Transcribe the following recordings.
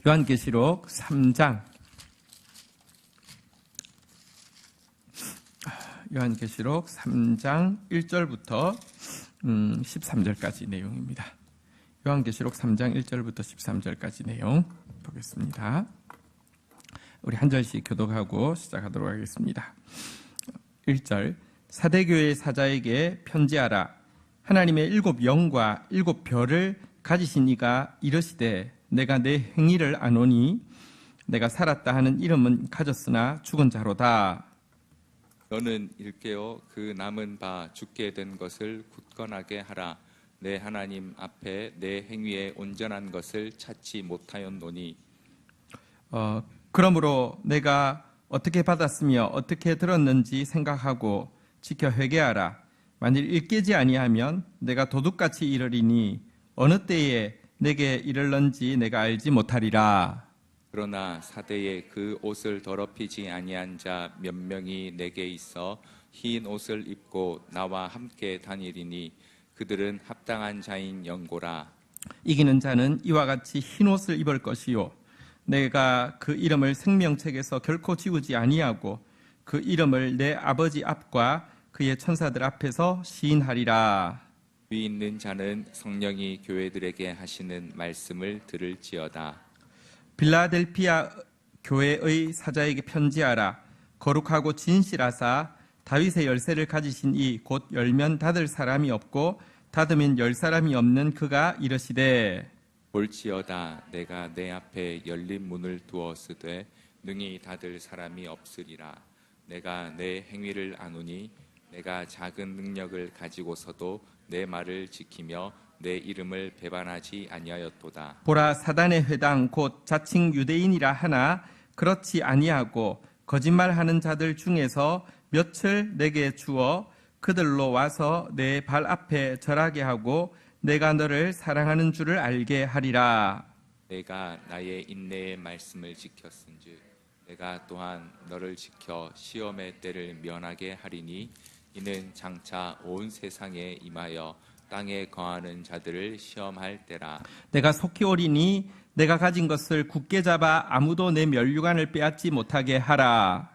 요한계시록 3장 요한계시록 3장 1절부터 13절까지 내용입니다. 요한계시록 3장 1절부터 13절까지 내용 보겠습니다. 우리 한 절씩 교독하고 시작하도록 하겠습니다. 1절 사대교회 사자에게 편지하라. 하나님의 7 영과 7 별을 가지신 이가 이르시되 내가 내 행위를 아노니 내가 살았다 하는 이름은 가졌으나 죽은 자로다. 너는 일깨어 그 남은 바 죽게 된 것을 굳건하게 하라. 내 하나님 앞에 내 행위에 온전한 것을 찾지 못하였노니. 그러므로 내가 어떻게 받았으며 어떻게 들었는지 생각하고 지켜 회개하라. 만일 일깨지 아니하면 내가 도둑같이 이르리니 어느 때에 내게 이를런지 내가 알지 못하리라. 그러나 사대에 그 옷을 더럽히지 아니한 자 몇 명이 내게 있어 흰 옷을 입고 나와 함께 다니리니 그들은 합당한 자인 연고라. 이기는 자는 이와 같이 흰 옷을 입을 것이요 내가 그 이름을 생명책에서 결코 지우지 아니하고 그 이름을 내 아버지 앞과 그의 천사들 앞에서 시인하리라. 위 있는 자는 성령이 교회들에게 하시는 말씀을 들을지어다. 빌라델피아 교회의 사자에게 편지하라. 거룩하고 진실하사 다윗의 열쇠를 가지신 이 곧 열면 닫을 사람이 없고 닫으면 열 사람이 없는 그가 이르시되 볼지어다 내가 내 앞에 열린 문을 두었으되 능히 닫을 사람이 없으리라. 내가 내 행위를 아노니 내가 작은 능력을 가지고서도 내 말을 지키며 내 이름을 배반하지 아니하였도다. 보라 사단의 회당 곧 자칭 유대인이라 하나 그렇지 아니하고 거짓말하는 자들 중에서 몇을 내게 주어 그들로 와서 내 발 앞에 절하게 하고 내가 너를 사랑하는 줄을 알게 하리라. 내가 나의 인내의 말씀을 지켰은즉 내가 또한 너를 지켜 시험의 때를 면하게 하리니 이는 장차 온 세상에 임하여 땅에 거하는 자들을 시험할 때라. 내가 속히 오리니 내가 가진 것을 굳게 잡아 아무도 내 면류관을 빼앗지 못하게 하라.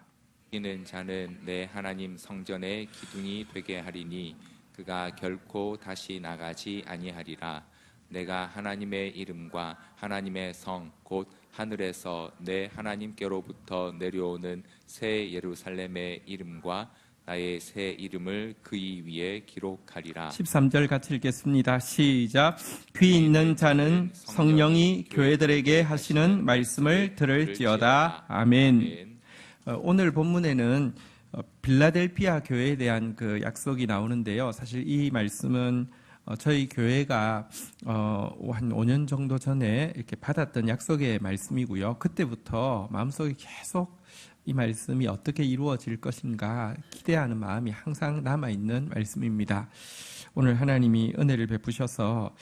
이기는 자는 내 하나님 성전의 기둥이 되게 하리니 그가 결코 다시 나가지 아니하리라. 내가 하나님의 이름과 하나님의 성 곧 하늘에서 내 하나님께로부터 내려오는 새 예루살렘의 이름과 나의 새 이름을 그의 위에 기록하리라. 13절 같이 읽겠습니다. 시작. 귀 있는 자는 성령이 교회들에게 하시는 말씀을 들을지어다. 아멘. 오늘 본문에는 빌라델피아 교회에 대한 그 약속이 나오는데요. 사실 이 말씀은 저희 교회가 한 5년 정도 전에 이렇게 받았던 약속의 말씀이고요. 그때부터 마음속에 계속 이 말씀이 어떻게 이루어질 것인가 기대하는 마음이 항상 남아있는 말씀입니다. 오늘 하나님이 은혜를 베푸셔서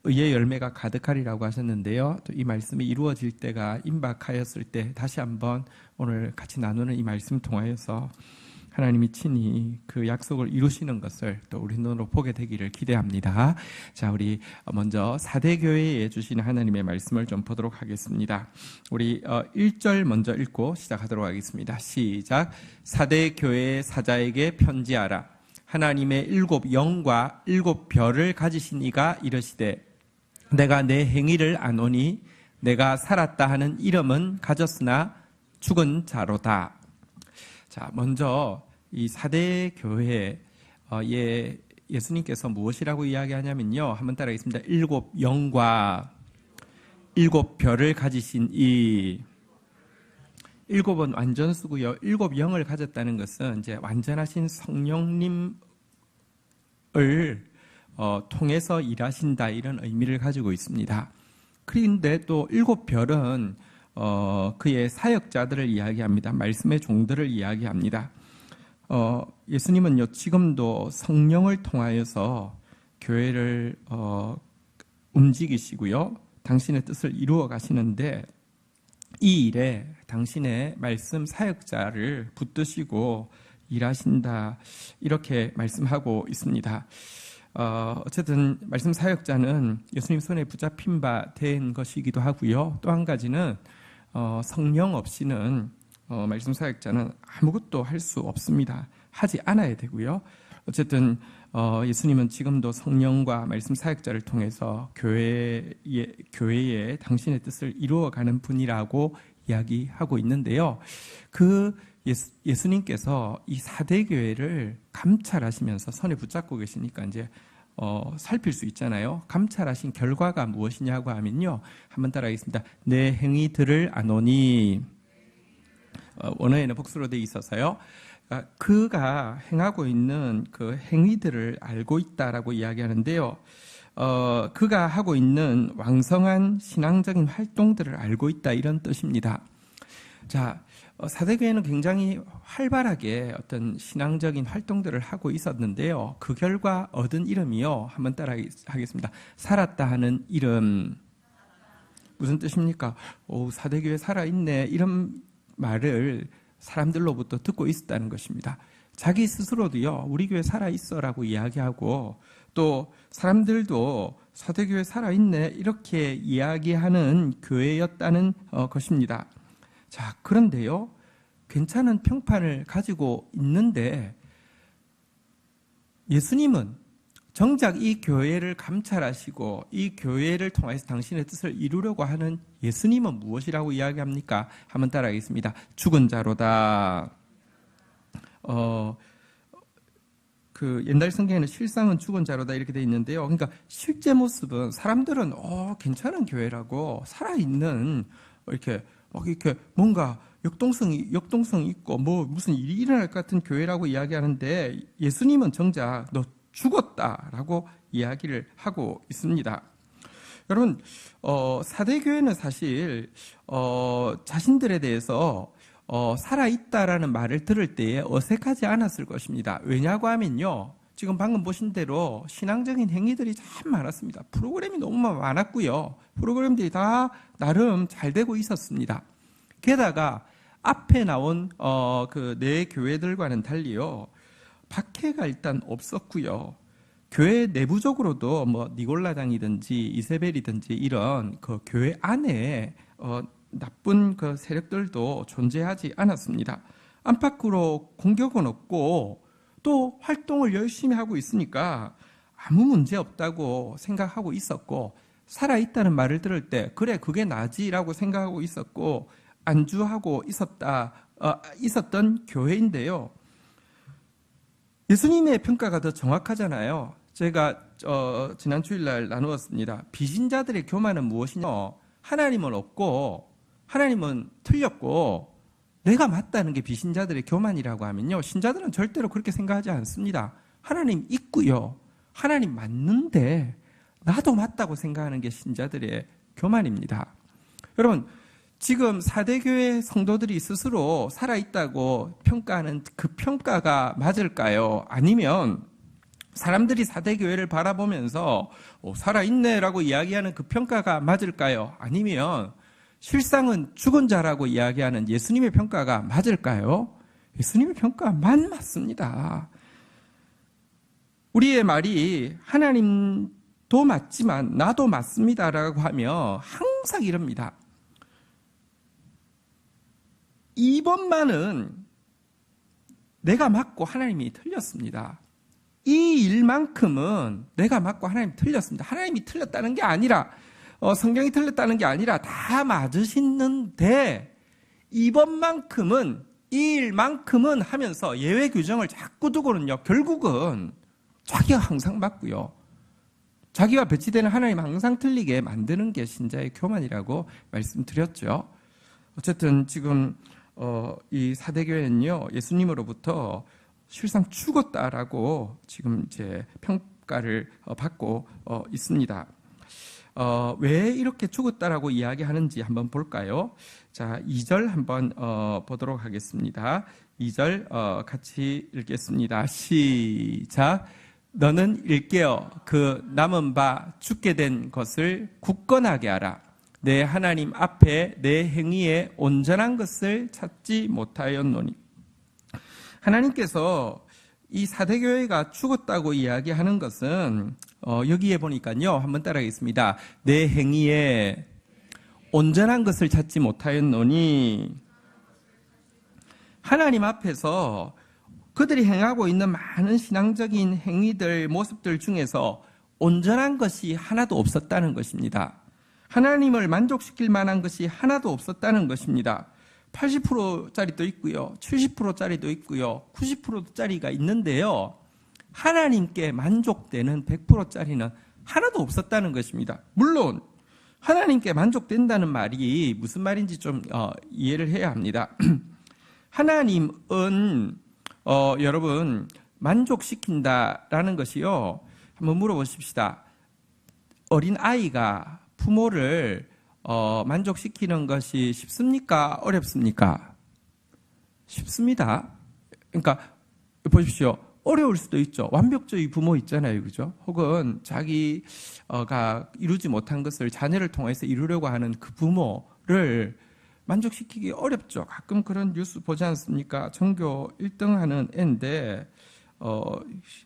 의의 열매가 가득하리라고 하셨는데요. 또 이 말씀이 이루어질 때가 임박하였을 때 다시 한번 오늘 같이 나누는 이 말씀 통하여서 하나님이 친히 그 약속을 이루시는 것을 또 우리 눈으로 보게 되기를 기대합니다. 자, 우리 먼저 사대교회에 주시는 하나님의 말씀을 좀 보도록 하겠습니다. 우리 1절 먼저 읽고 시작하도록 하겠습니다. 시작. 사대교회 사자에게 편지하라. 하나님의 7 영과 7 별을 가지신 이가 이르시되 내가 내 행위를 아노니 내가 살았다 하는 이름은 가졌으나 죽은 자로다. 자, 먼저 이 사대교회에 예수님께서 무엇이라고 이야기하냐면요. 한번 따라하겠습니다. 7 영과 7 별을 가지신 이 7은 완전수고요. 7 영을 가졌다는 것은 이제 완전하신 성령님을 통해서 일하신다 이런 의미를 가지고 있습니다. 그런데 또 7 별은 그의 사역자들을 이야기합니다. 말씀의 종들을 이야기합니다. 예수님은요 지금도 성령을 통하여서 교회를 움직이시고요. 당신의 뜻을 이루어 가시는데 이 일에 당신의 말씀 사역자를 붙드시고 일하신다 이렇게 말씀하고 있습니다. 어쨌든 말씀 사역자는 예수님 손에 붙잡힌 바 된 것이기도 하고요. 또 한 가지는 성령 없이는 말씀 사역자는 아무것도 할 수 없습니다. 하지 않아야 되고요. 어쨌든 예수님은 지금도 성령과 말씀 사역자를 통해서 교회에 당신의 뜻을 이루어가는 분이라고 이야기하고 있는데요. 그 예수님께서 이 4대 교회를 감찰하시면서 손에 붙잡고 계시니까 이제 살필 수 있잖아요. 감찰하신 결과가 무엇이냐고 하면요. 한번 따라하겠습니다. 내 행위들을 아노니. 원어에는 복수로 되어 있어서요. 그가 행하고 있는 그 행위들을 알고 있다라고 이야기하는데요. 그가 하고 있는 왕성한 신앙적인 활동들을 알고 있다, 이런 뜻입니다. 자, 사대교회는 굉장히 활발하게 어떤 신앙적인 활동들을 하고 있었는데요. 그 결과 얻은 이름이요. 한번 따라 하겠습니다. 살았다 하는 이름. 무슨 뜻입니까? 사대교회 살아있네. 이런 말을 사람들로부터 듣고 있었다는 것입니다. 자기 스스로도요, 우리 교회 살아있어라고 이야기하고, 또 사람들도 사대교회 살아있네 이렇게 이야기하는 교회였다는 것입니다. 자, 그런데요, 괜찮은 평판을 가지고 있는데 예수님은 정작 이 교회를 감찰하시고 이 교회를 통해서 당신의 뜻을 이루려고 하는 예수님은 무엇이라고 이야기합니까? 한번 따라하겠습니다. 죽은 자로다. 그 옛날 성경에는 실상은 죽은 자로다 이렇게 돼 있는데요. 그러니까 실제 모습은 사람들은 괜찮은 교회라고 살아있는 이렇게 뭔가 역동성이 있고 무슨 일이 일어날 것 같은 교회라고 이야기하는데 예수님은 정작 너 죽었다라고 이야기를 하고 있습니다. 여러분, 사대교회는 사실 자신들에 대해서 살아있다라는 말을 들을 때에 어색하지 않았을 것입니다. 왜냐고 하면요, 지금 방금 보신 대로 신앙적인 행위들이 참 많았습니다. 프로그램이 너무 많았고요. 프로그램들이 다 나름 잘 되고 있었습니다. 게다가 앞에 나온 그 네 교회들과는 달리요, 박해가 일단 없었고요. 교회 내부적으로도 니골라당이든지 이세벨이든지 이런 그 교회 안에 나쁜 그 세력들도 존재하지 않았습니다. 안팎으로 공격은 없고 또 활동을 열심히 하고 있으니까 아무 문제 없다고 생각하고 있었고, 살아있다는 말을 들을 때 그래 그게 나지라고 생각하고 있었고 안주하고 있었던 교회인데요. 예수님의 평가가 더 정확하잖아요. 제가 지난 주일날 나누었습니다. 비신자들의 교만은 무엇이냐? 하나님은 없고 하나님은 틀렸고 내가 맞다는 게 비신자들의 교만이라고 하면요, 신자들은 절대로 그렇게 생각하지 않습니다. 하나님 있고요, 하나님 맞는데 나도 맞다고 생각하는 게 신자들의 교만입니다. 여러분, 지금 4대 교회 성도들이 스스로 살아있다고 평가하는 그 평가가 맞을까요? 아니면 사람들이 4대 교회를 바라보면서 살아있네라고 이야기하는 그 평가가 맞을까요? 아니면 실상은 죽은 자라고 이야기하는 예수님의 평가가 맞을까요? 예수님의 평가가 맞습니다. 우리의 말이 하나님도 맞지만 나도 맞습니다라고 하며 항상 이럽니다. 이번만은 내가 맞고 하나님이 틀렸습니다. 이 일만큼은 내가 맞고 하나님이 틀렸습니다. 하나님이 틀렸다는 게 아니라, 성경이 틀렸다는 게 아니라 다 맞으시는데 이번만큼은, 이 일만큼은 하면서 예외 규정을 자꾸 두고는요, 결국은 자기가 항상 맞고요, 자기가 배치되는 하나님 항상 틀리게 만드는 게 신자의 교만이라고 말씀드렸죠. 어쨌든 지금 이 4대 교회는요, 예수님으로부터 실상 죽었다라고 지금 이제 평가를 받고 있습니다. 왜 이렇게 죽었다라고 이야기하는지 한번 볼까요? 자, 2절 한번 보도록 하겠습니다. 2절 같이 읽겠습니다. 시작. 너는 일깨어 그 남은 바 죽게 된 것을 굳건하게 하라. 내 하나님 앞에 내 행위에 온전한 것을 찾지 못하였노니. 하나님께서 이 사대교회가 죽었다고 이야기하는 것은 여기에 보니까요. 한번 따라하겠습니다. 내 행위에 온전한 것을 찾지 못하였노니 하나님 앞에서 그들이 행하고 있는 많은 신앙적인 행위들, 모습들 중에서 온전한 것이 하나도 없었다는 것입니다. 하나님을 만족시킬 만한 것이 하나도 없었다는 것입니다. 80%짜리도 있고요. 70%짜리도 있고요. 90%짜리가 있는데요. 하나님께 만족되는 100%짜리는 하나도 없었다는 것입니다. 물론 하나님께 만족된다는 말이 무슨 말인지 좀 이해를 해야 합니다. 하나님은 여러분 만족시킨다라는 것이요. 한번 물어보십시다. 어린 아이가 부모를 만족시키는 것이 쉽습니까? 어렵습니까? 쉽습니다. 그러니까 보십시오. 어려울 수도 있죠. 완벽주의 부모 있잖아요. 그죠? 혹은 자기가 이루지 못한 것을 자녀를 통해서 이루려고 하는 그 부모를 만족시키기 어렵죠. 가끔 그런 뉴스 보지 않습니까? 전교 1등 하는 애인데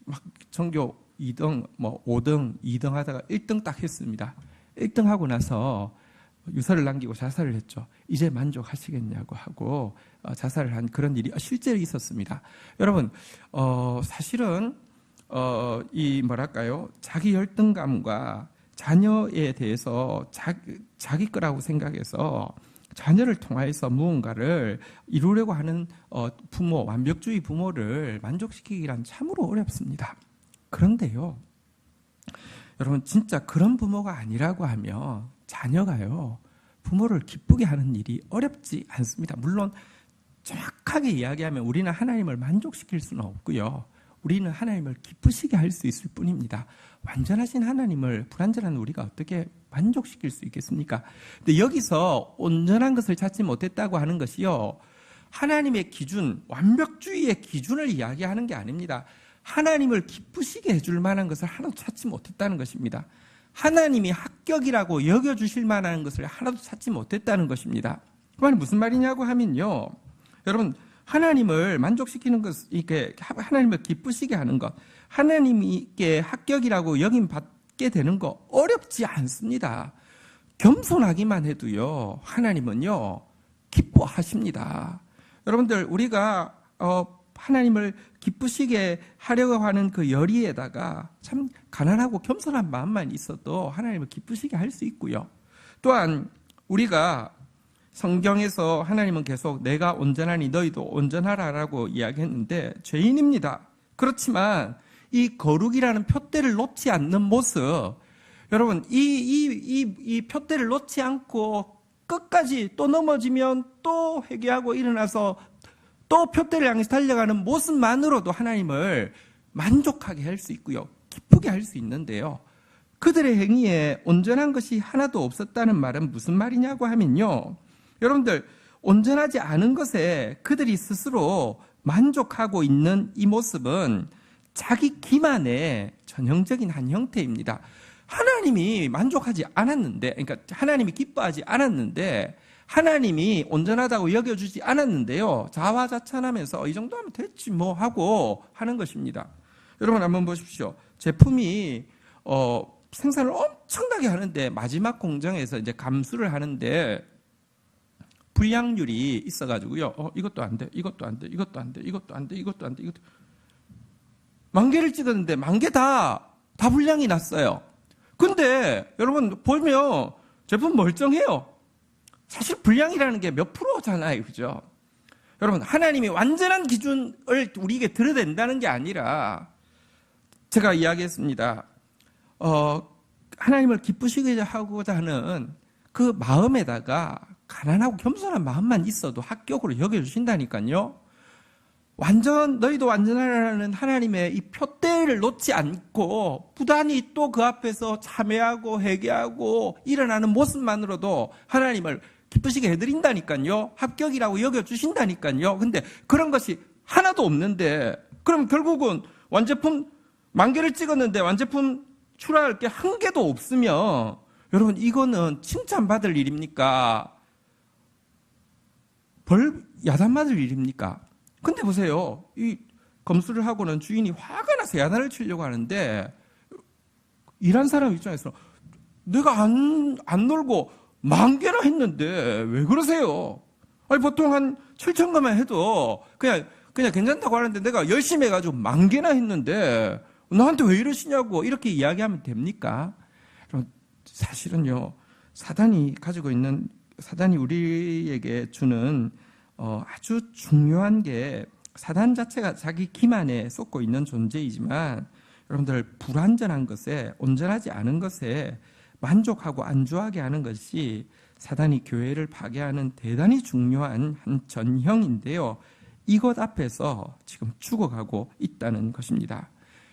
막 전교 2등, 5등, 2등 하다가 1등 딱 했습니다. 1등 하고 나서 유서를 남기고 자살을 했죠. 이제 만족하시겠냐고 하고 자살을 한 그런 일이 실제로 있었습니다. 여러분, 사실은 이 뭐랄까요? 자기 열등감과 자녀에 대해서 자기 거라고 생각해서 자녀를 통해서 무언가를 이루려고 하는 부모, 완벽주의 부모를 만족시키기란 참으로 어렵습니다. 그런데요, 여러분 진짜 그런 부모가 아니라고 하면 자녀가요, 부모를 기쁘게 하는 일이 어렵지 않습니다. 물론 정확하게 이야기하면 우리는 하나님을 만족시킬 수는 없고요. 우리는 하나님을 기쁘시게 할 수 있을 뿐입니다. 완전하신 하나님을 불완전한 우리가 어떻게 만족시킬 수 있겠습니까? 근데 여기서 온전한 것을 찾지 못했다고 하는 것이요, 하나님의 기준, 완벽주의의 기준을 이야기하는 게 아닙니다. 하나님을 기쁘시게 해줄 만한 것을 하나도 찾지 못했다는 것입니다. 하나님이 합격이라고 여겨주실 만한 것을 하나도 찾지 못했다는 것입니다. 그 말은 무슨 말이냐고 하면요, 여러분, 하나님을 만족시키는 것, 이렇게 하나님을 기쁘시게 하는 것, 하나님께 합격이라고 여김받게 되는 거 어렵지 않습니다. 겸손하기만 해도요, 하나님은요 기뻐하십니다. 여러분들, 우리가 하나님을 기쁘시게 하려고 하는 그 열의에다가 참 가난하고 겸손한 마음만 있어도 하나님을 기쁘시게 할 수 있고요. 또한 우리가 성경에서 하나님은 계속 내가 온전하니 너희도 온전하라라고 이야기했는데 죄인입니다. 그렇지만 이 거룩이라는 푯대를 놓지 않는 모습, 여러분 이 푯대를 놓지 않고 끝까지 또 넘어지면 또 회개하고 일어나서 또 푯대를 향해서 달려가는 모습만으로도 하나님을 만족하게 할 수 있고요, 기쁘게 할 수 있는데요, 그들의 행위에 온전한 것이 하나도 없었다는 말은 무슨 말이냐고 하면요, 여러분들 온전하지 않은 것에 그들이 스스로 만족하고 있는 이 모습은 자기 기만의 전형적인 한 형태입니다. 하나님이 만족하지 않았는데, 그러니까 하나님이 기뻐하지 않았는데, 하나님이 온전하다고 여겨주지 않았는데요, 자화자찬하면서 이 정도면 됐지 뭐 하고 하는 것입니다. 여러분 한번 보십시오. 제품이 생산을 엄청나게 하는데 마지막 공정에서 이제 감수를 하는데 불량률이 있어가지고요, 이것도 안 돼, 이것도 안 돼, 이것도 안 돼, 이것도 안 돼, 이것도 안 돼, 이것도 10,000개를 찍었는데 10,000개 다 불량이 났어요. 근데 여러분 보면 제품 멀쩡해요. 사실 불량이라는 게 몇 프로잖아요, 그죠? 여러분, 하나님이 완전한 기준을 우리에게 드러낸다는 게 아니라, 제가 이야기했습니다. 하나님을 기쁘시게 하고자 하는 그 마음에다가 가난하고 겸손한 마음만 있어도 합격으로 여겨주신다니까요. 너희도 완전하라는 하나님의 이 푯대를 놓지 않고 부단히 또 그 앞에서 참회하고 회개하고 일어나는 모습만으로도 하나님을 기쁘시게 해드린다니까요. 합격이라고 여겨주신다니까요. 근데 그런 것이 하나도 없는데, 그럼 결국은 완제품 10,000개를 찍었는데 완제품 출하할 게 1개도 없으면, 여러분 이거는 칭찬받을 일입니까? 야단받을 일입니까? 근데 보세요. 이 검수를 하고는 주인이 화가 나서 야단을 치려고 하는데 일한 사람 입장에서 내가 안 놀고 10,000개나 했는데 왜 그러세요? 아니 보통 한 7,000개만 해도 그냥 괜찮다고 하는데 내가 열심히 해가지고 10,000개나 했는데 나한테 왜 이러시냐고 이렇게 이야기하면 됩니까? 사실은요, 사단이 우리에게 주는 아주 중요한 게, 사단 자체가 자기 기만에 쏟고 있는 존재이지만 여러분들 불완전한 것에, 온전하지 않은 것에 만족하고 안주하게 하는 것이 사단이 교회를 파괴하는 대단히 중요한 한 전형인데요. 이것 앞에서 지금 죽어가고 있다는 것입니다.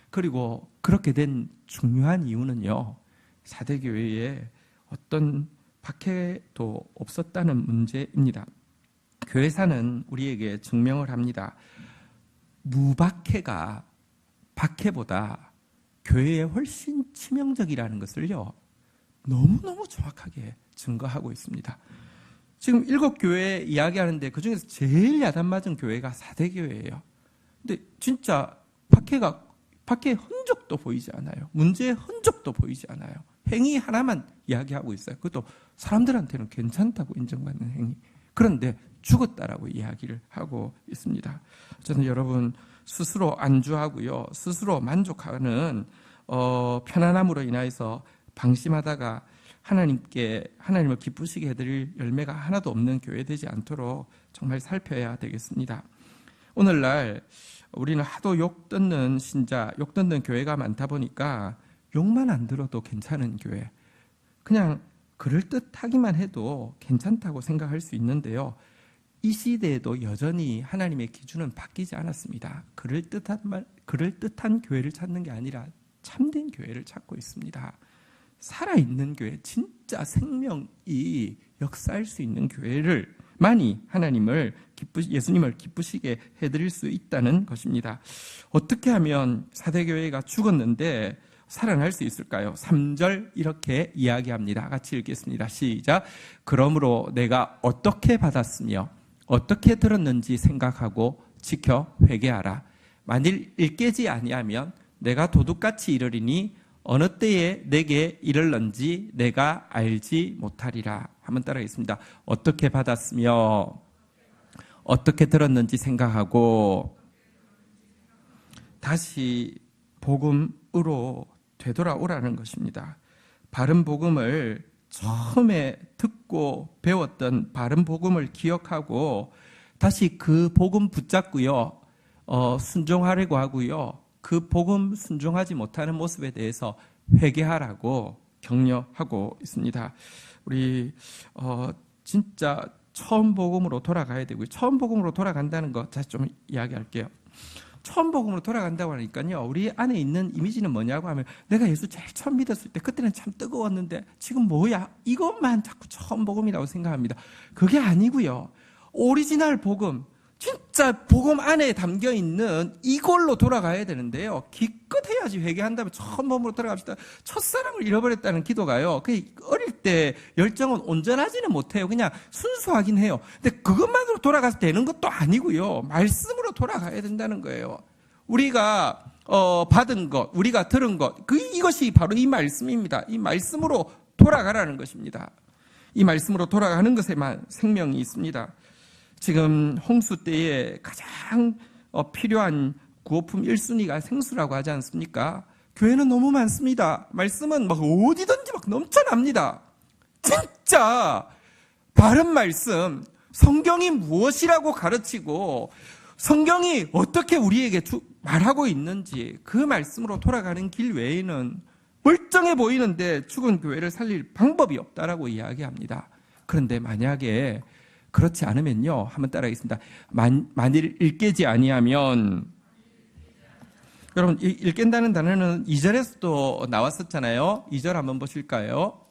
그리고 그렇게 된 중요한 이유는요, 사대교회에 어떤 박해도 없었다는 문제입니다. 교회사는 우리에게 증명을 합니다. 무박해가 박해보다 교회에 훨씬 치명적이라는 것을요, 너무너무 정확하게 증거하고 있습니다. 지금 7교회 이야기하는데 그 중에서 제일 야단맞은 교회가 사대교회예요. 근데 진짜 박해의 흔적도 보이지 않아요. 문제의 흔적도 보이지 않아요. 행위 하나만 이야기하고 있어요. 그것도 사람들한테는 괜찮다고 인정받는 행위. 그런데 죽었다라고 이야기를 하고 있습니다. 저는 여러분 스스로 안주하고요, 스스로 만족하는 편안함으로 인하여서 방심하다가 하나님을 기쁘시게 해드릴 열매가 하나도 없는 교회 되지 않도록 정말 살펴야 되겠습니다. 오늘날 우리는 하도 욕 듣는 신자, 욕 듣는 교회가 많다 보니까 욕만 안 들어도 괜찮은 교회, 그냥 그럴듯하기만 해도 괜찮다고 생각할 수 있는데요, 이 시대에도 여전히 하나님의 기준은 바뀌지 않았습니다. 그럴듯한 교회를 찾는 게 아니라 참된 교회를 찾고 있습니다. 살아있는 교회, 진짜 생명이 역사할 수 있는 교회를 많이 예수님을 기쁘시게 해드릴 수 있다는 것입니다. 어떻게 하면 사대교회가 죽었는데 살아날 수 있을까요? 3절 이렇게 이야기합니다. 같이 읽겠습니다. 시작. 그러므로 내가 어떻게 받았으며 어떻게 들었는지 생각하고 지켜 회개하라. 만일 일깨지 아니하면 내가 도둑같이 이르리니 어느 때에 내게 이를런지 내가 알지 못하리라. 한번 따라하겠습니다. 어떻게 받았으며 어떻게 들었는지 생각하고 다시 복음으로 되돌아오라는 것입니다. 바른 복음을 처음에 듣고 배웠던 바른 복음을 기억하고 다시 그 복음 붙잡고요, 순종하려고 하고요, 그 복음 순종하지 못하는 모습에 대해서 회개하라고 격려하고 있습니다. 우리 진짜 처음 복음으로 돌아가야 되고요. 처음 복음으로 돌아간다는 거 다시 좀 이야기할게요. 처음 복음으로 돌아간다고 하니까요, 우리 안에 있는 이미지는 뭐냐고 하면, 내가 예수 제일 처음 믿었을 때 그때는 참 뜨거웠는데 지금 뭐야? 이것만 자꾸 처음 복음이라고 생각합니다. 그게 아니고요, 오리지널 복음, 진짜 복음 안에 담겨 있는 이걸로 돌아가야 되는데요, 기껏 해야지. 회개한다면 처음 복음으로 돌아갑시다. 첫사랑을 잃어버렸다는 기도가요, 어릴 때 열정은 온전하지는 못해요. 그냥 순수하긴 해요. 근데 그것만으로 돌아가서 되는 것도 아니고요, 말씀으로 돌아가야 된다는 거예요. 우리가 받은 것, 우리가 들은 것, 이것이 바로 이 말씀입니다. 이 말씀으로 돌아가라는 것입니다. 이 말씀으로 돌아가는 것에만 생명이 있습니다. 지금 홍수 때에 가장 필요한 구호품 1순위가 생수라고 하지 않습니까? 교회는 너무 많습니다. 말씀은 막 어디든지 막 넘쳐납니다. 진짜 바른 말씀, 성경이 무엇이라고 가르치고 성경이 어떻게 우리에게 말하고 있는지 그 말씀으로 돌아가는 길 외에는 멀쩡해 보이는데 죽은 교회를 살릴 방법이 없다라고 이야기합니다. 그런데 만약에 그렇지 않으면요, 한번 따라하겠습니다. 만일 일깨지 아니하면, 여러분 일깬다는 단어는 2절에서도 나왔었잖아요. 2절 한번 보실까요?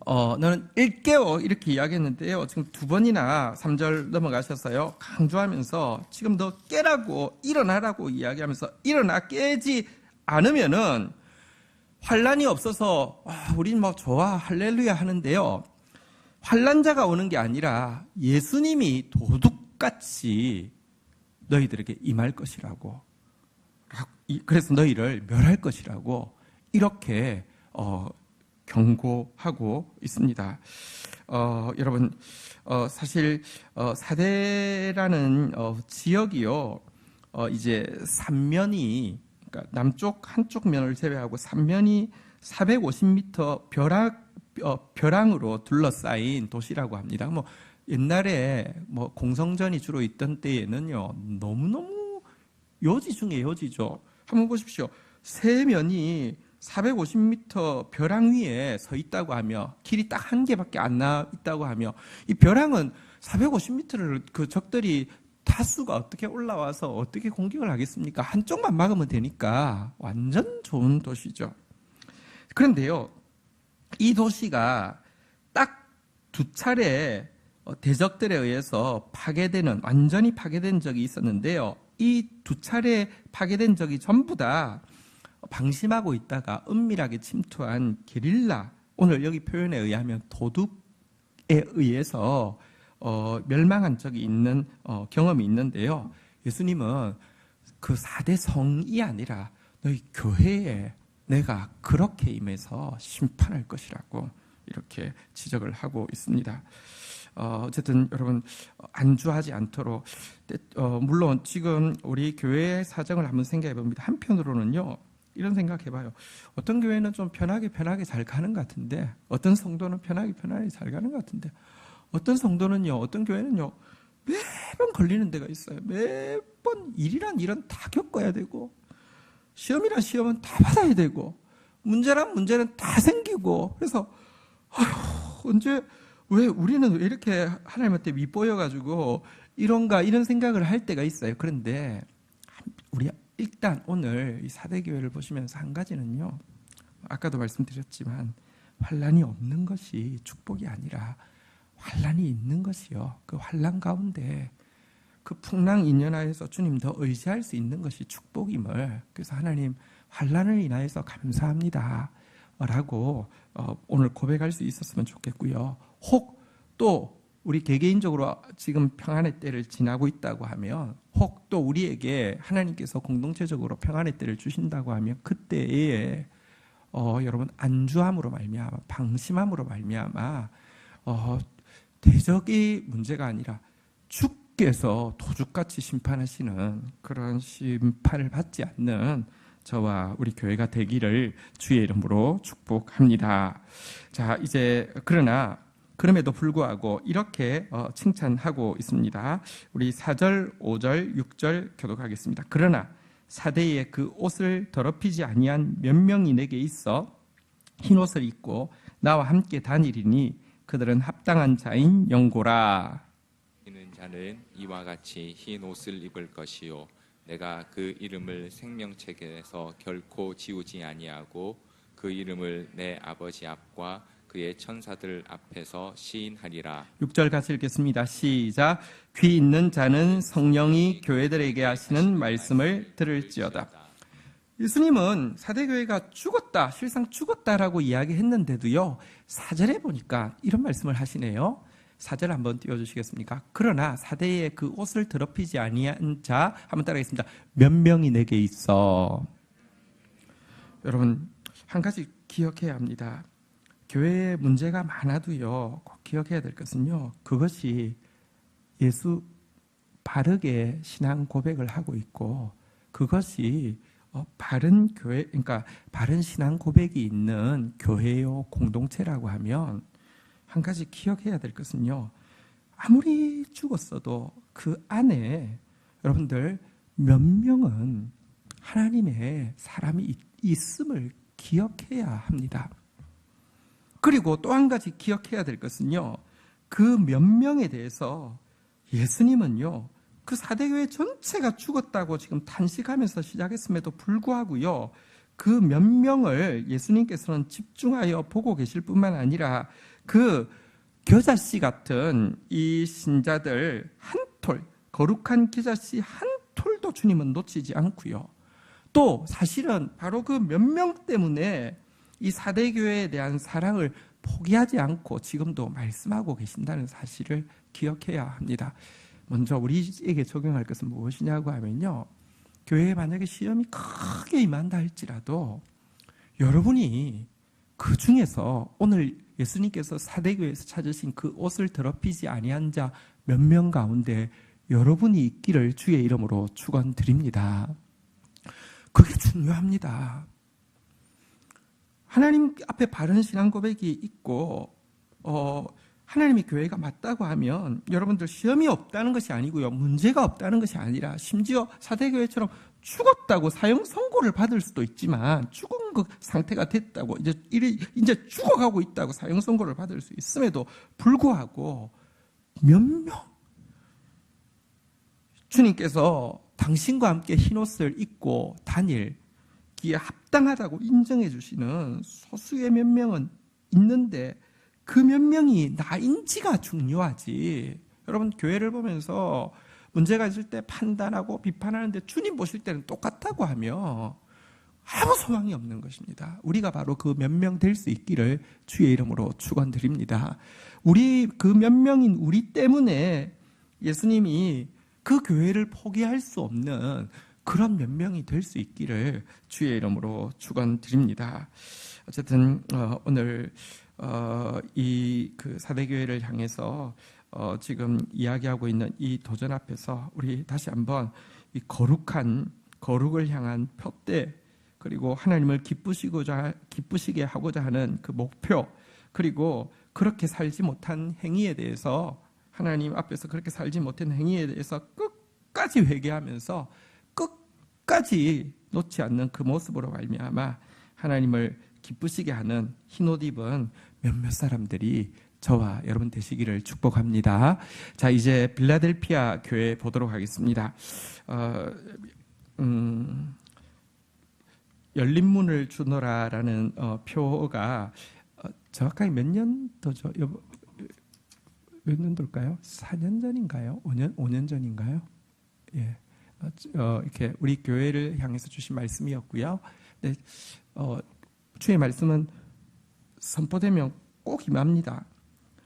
너는 일깨워 이렇게 이야기했는데요, 지금 2번이나 3절 넘어가셔서요, 강조하면서 지금 너 깨라고, 일어나라고 이야기하면서, 일어나 깨지 않으면은 환란이 없어서 우린 뭐 좋아 할렐루야 하는데요, 환란자가 오는 게 아니라 예수님이 도둑같이 너희들에게 임할 것이라고, 그래서 너희를 멸할 것이라고 이렇게 경고하고 있습니다. 여러분, 사실 사대라는 지역이요, 이제 삼면이, 그러니까 남쪽 한쪽 면을 제외하고 삼면이 450m 벼랑으로 둘러싸인 도시라고 합니다. 뭐 옛날에 뭐 공성전이 주로 있던 때에는요, 너무너무 요지 중에 요지죠. 한번 보십시오. 세 면이 450m 벼랑 위에 서 있다고 하며, 길이 딱 한 개밖에 안 나 있다고 하며, 이 벼랑은 450m를 그 적들이 다수가 어떻게 올라와서 어떻게 공격을 하겠습니까? 한쪽만 막으면 되니까 완전 좋은 도시죠. 그런데요, 이 도시가 딱 두 차례 대적들에 의해서 완전히 파괴된 적이 있었는데요. 이 두 차례 파괴된 적이 전부 다 방심하고 있다가 은밀하게 침투한 게릴라, 오늘 여기 표현에 의하면 도둑에 의해서 멸망한 적이 있는 경험이 있는데요. 예수님은 그 4대 성이 아니라 너희 교회에 내가 그렇게 임해서 심판할 것이라고 이렇게 지적을 하고 있습니다. 어쨌든 여러분, 안주하지 않도록, 물론 지금 우리 교회의 사정을 한번 생각해 봅니다. 한편으로는요, 이런 생각해봐요. 어떤 교회는 좀 편하게 잘 가는 것 같은데, 어떤 성도는 편하게 잘 가는 것 같은데, 어떤 성도는요, 어떤 교회는요, 매번 걸리는 데가 있어요. 매번 일이란 일은 다 겪어야 되고, 시험이란 시험은 다 받아야 되고, 문제란 문제는 다 생기고, 그래서 왜 우리는 왜 이렇게 하나님한테 밉보여가지고 이런가, 이런 생각을 할 때가 있어요. 그런데 우리 일단 오늘 이 사대교회를 보시면서 한 가지는요, 아까도 말씀드렸지만 환난이 없는 것이 축복이 아니라 환난이 있는 것이요, 그 환난 가운데 그 풍랑 인연하에서 주님 더 의지할 수 있는 것이 축복임을, 그래서 하나님 환난을 인하여서 감사합니다 라고 오늘 고백할 수 있었으면 좋겠고요. 혹 또 우리 개개인적으로 지금 평안의 때를 지나고 있다고 하면, 혹 또 우리에게 하나님께서 공동체적으로 평안의 때를 주신다고 하면, 그때에 여러분, 안주함으로 말미암아, 방심함으로 말미암아 대적이 문제가 아니라 주께서 도둑같이 심판하시는 그런 심판을 받지 않는 저와 우리 교회가 되기를 주의 이름으로 축복합니다. 자, 이제 그럼에도 불구하고 이렇게 칭찬하고 있습니다. 우리 4절, 5절, 6절 교독하겠습니다. 그러나 사대에 그 옷을 더럽히지 아니한 몇 명이 내게 있어 흰 옷을 입고 나와 함께 다니리니 그들은 합당한 자인 영고라. 이는 자는 이와 같이 흰 옷을 입을 것이요, 내가 그 이름을 생명책에서 결코 지우지 아니하고 그 이름을 내 아버지 앞과 그의 천사들 앞에서 시인하리라. 6절 같이 읽겠습니다. 시작. 귀 있는 자는 성령이 교회들에게 하시는 말씀을 들을지어다. 예수님은 사대교회가 죽었다, 실상 죽었다라고 이야기했는데도요, 4절에 보니까 이런 말씀을 하시네요. 4절 한번 띄워주시겠습니까? 그러나 사대에 그 옷을 더럽히지 아니한 자, 한번 따라하겠습니다. 몇 명이 내게 있어. 여러분, 한 가지 기억해야 합니다. 교회에 문제가 많아도요, 꼭 기억해야 될 것은요, 그것이 예수 바르게 신앙 고백을 하고 있고, 그것이 바른 교회, 그러니까 바른 신앙 고백이 있는 교회요, 공동체라고 하면 한 가지 기억해야 될 것은요, 아무리 죽었어도 그 안에 여러분들 몇 명은 하나님의 사람이 있음을 기억해야 합니다. 그리고 또 한 가지 기억해야 될 것은요, 그 몇 명에 대해서 예수님은요, 그 사대교회 전체가 죽었다고 지금 탄식하면서 시작했음에도 불구하고요, 그 몇 명을 예수님께서는 집중하여 보고 계실 뿐만 아니라 그 겨자씨 같은 이 신자들 한 톨, 거룩한 겨자씨 한 톨도 주님은 놓치지 않고요, 또 사실은 바로 그 몇 명 때문에 이 사대교회에 대한 사랑을 포기하지 않고 지금도 말씀하고 계신다는 사실을 기억해야 합니다. 먼저 우리에게 적용할 것은 무엇이냐고 하면요, 교회에 만약에 시험이 크게 임한다 할지라도 여러분이 그 중에서 오늘 예수님께서 사대교회에서 찾으신 그 옷을 더럽히지 아니한 자 몇 명 가운데 여러분이 있기를 주의 이름으로 축원드립니다. 그게 중요합니다. 하나님 앞에 바른 신앙 고백이 있고 하나님의 교회가 맞다고 하면 여러분들 시험이 없다는 것이 아니고요, 문제가 없다는 것이 아니라 심지어 사대교회처럼 죽었다고 사형 선고를 받을 수도 있지만 죽은 그 상태가 됐다고 이제 죽어가고 있다고 사형 선고를 받을 수 있음에도 불구하고 몇 명 주님께서 당신과 함께 흰옷을 입고 다닐기에 합당하다고 인정해 주시는 소수의 몇 명은 있는데 그 몇 명이 나인지가 중요하지. 여러분, 교회를 보면서 문제가 있을 때 판단하고 비판하는데 주님 보실 때는 똑같다고 하면 아무 소망이 없는 것입니다. 우리가 바로 그 몇 명 될 수 있기를 주의 이름으로 축원드립니다. 우리 그 몇 명인 우리 때문에 예수님이 그 교회를 포기할 수 없는 그런 몇 명이 될 수 있기를 주의 이름으로 축원드립니다. 어쨌든 오늘 이 그 사대교회를 향해서 지금 이야기하고 있는 이 도전 앞에서 우리 다시 한번 이 거룩을 향한 표대, 그리고 하나님을 기쁘시게 하고자 하는 그 목표, 그리고 그렇게 살지 못한 행위에 대해서, 하나님 앞에서 그렇게 살지 못한 행위에 대해서 끝까지 회개하면서 끝까지 놓지 않는 그 모습으로 말미암아 하나님을 기쁘시게 하는 흰옷 입은 몇몇 사람들이 저와 여러분 되시기를 축복합니다. 자, 이제 빌라델피아 교회 보도록 하겠습니다. 열린 문을 주노라라는 표가 정확하게 몇 년도죠? 몇 년도일까요? 4년 전인가요? 5년 전인가요? 예. 이렇게 우리 교회를 향해서 주신 말씀이었고요. 네, 주의 말씀은 선포되면 꼭 임합니다.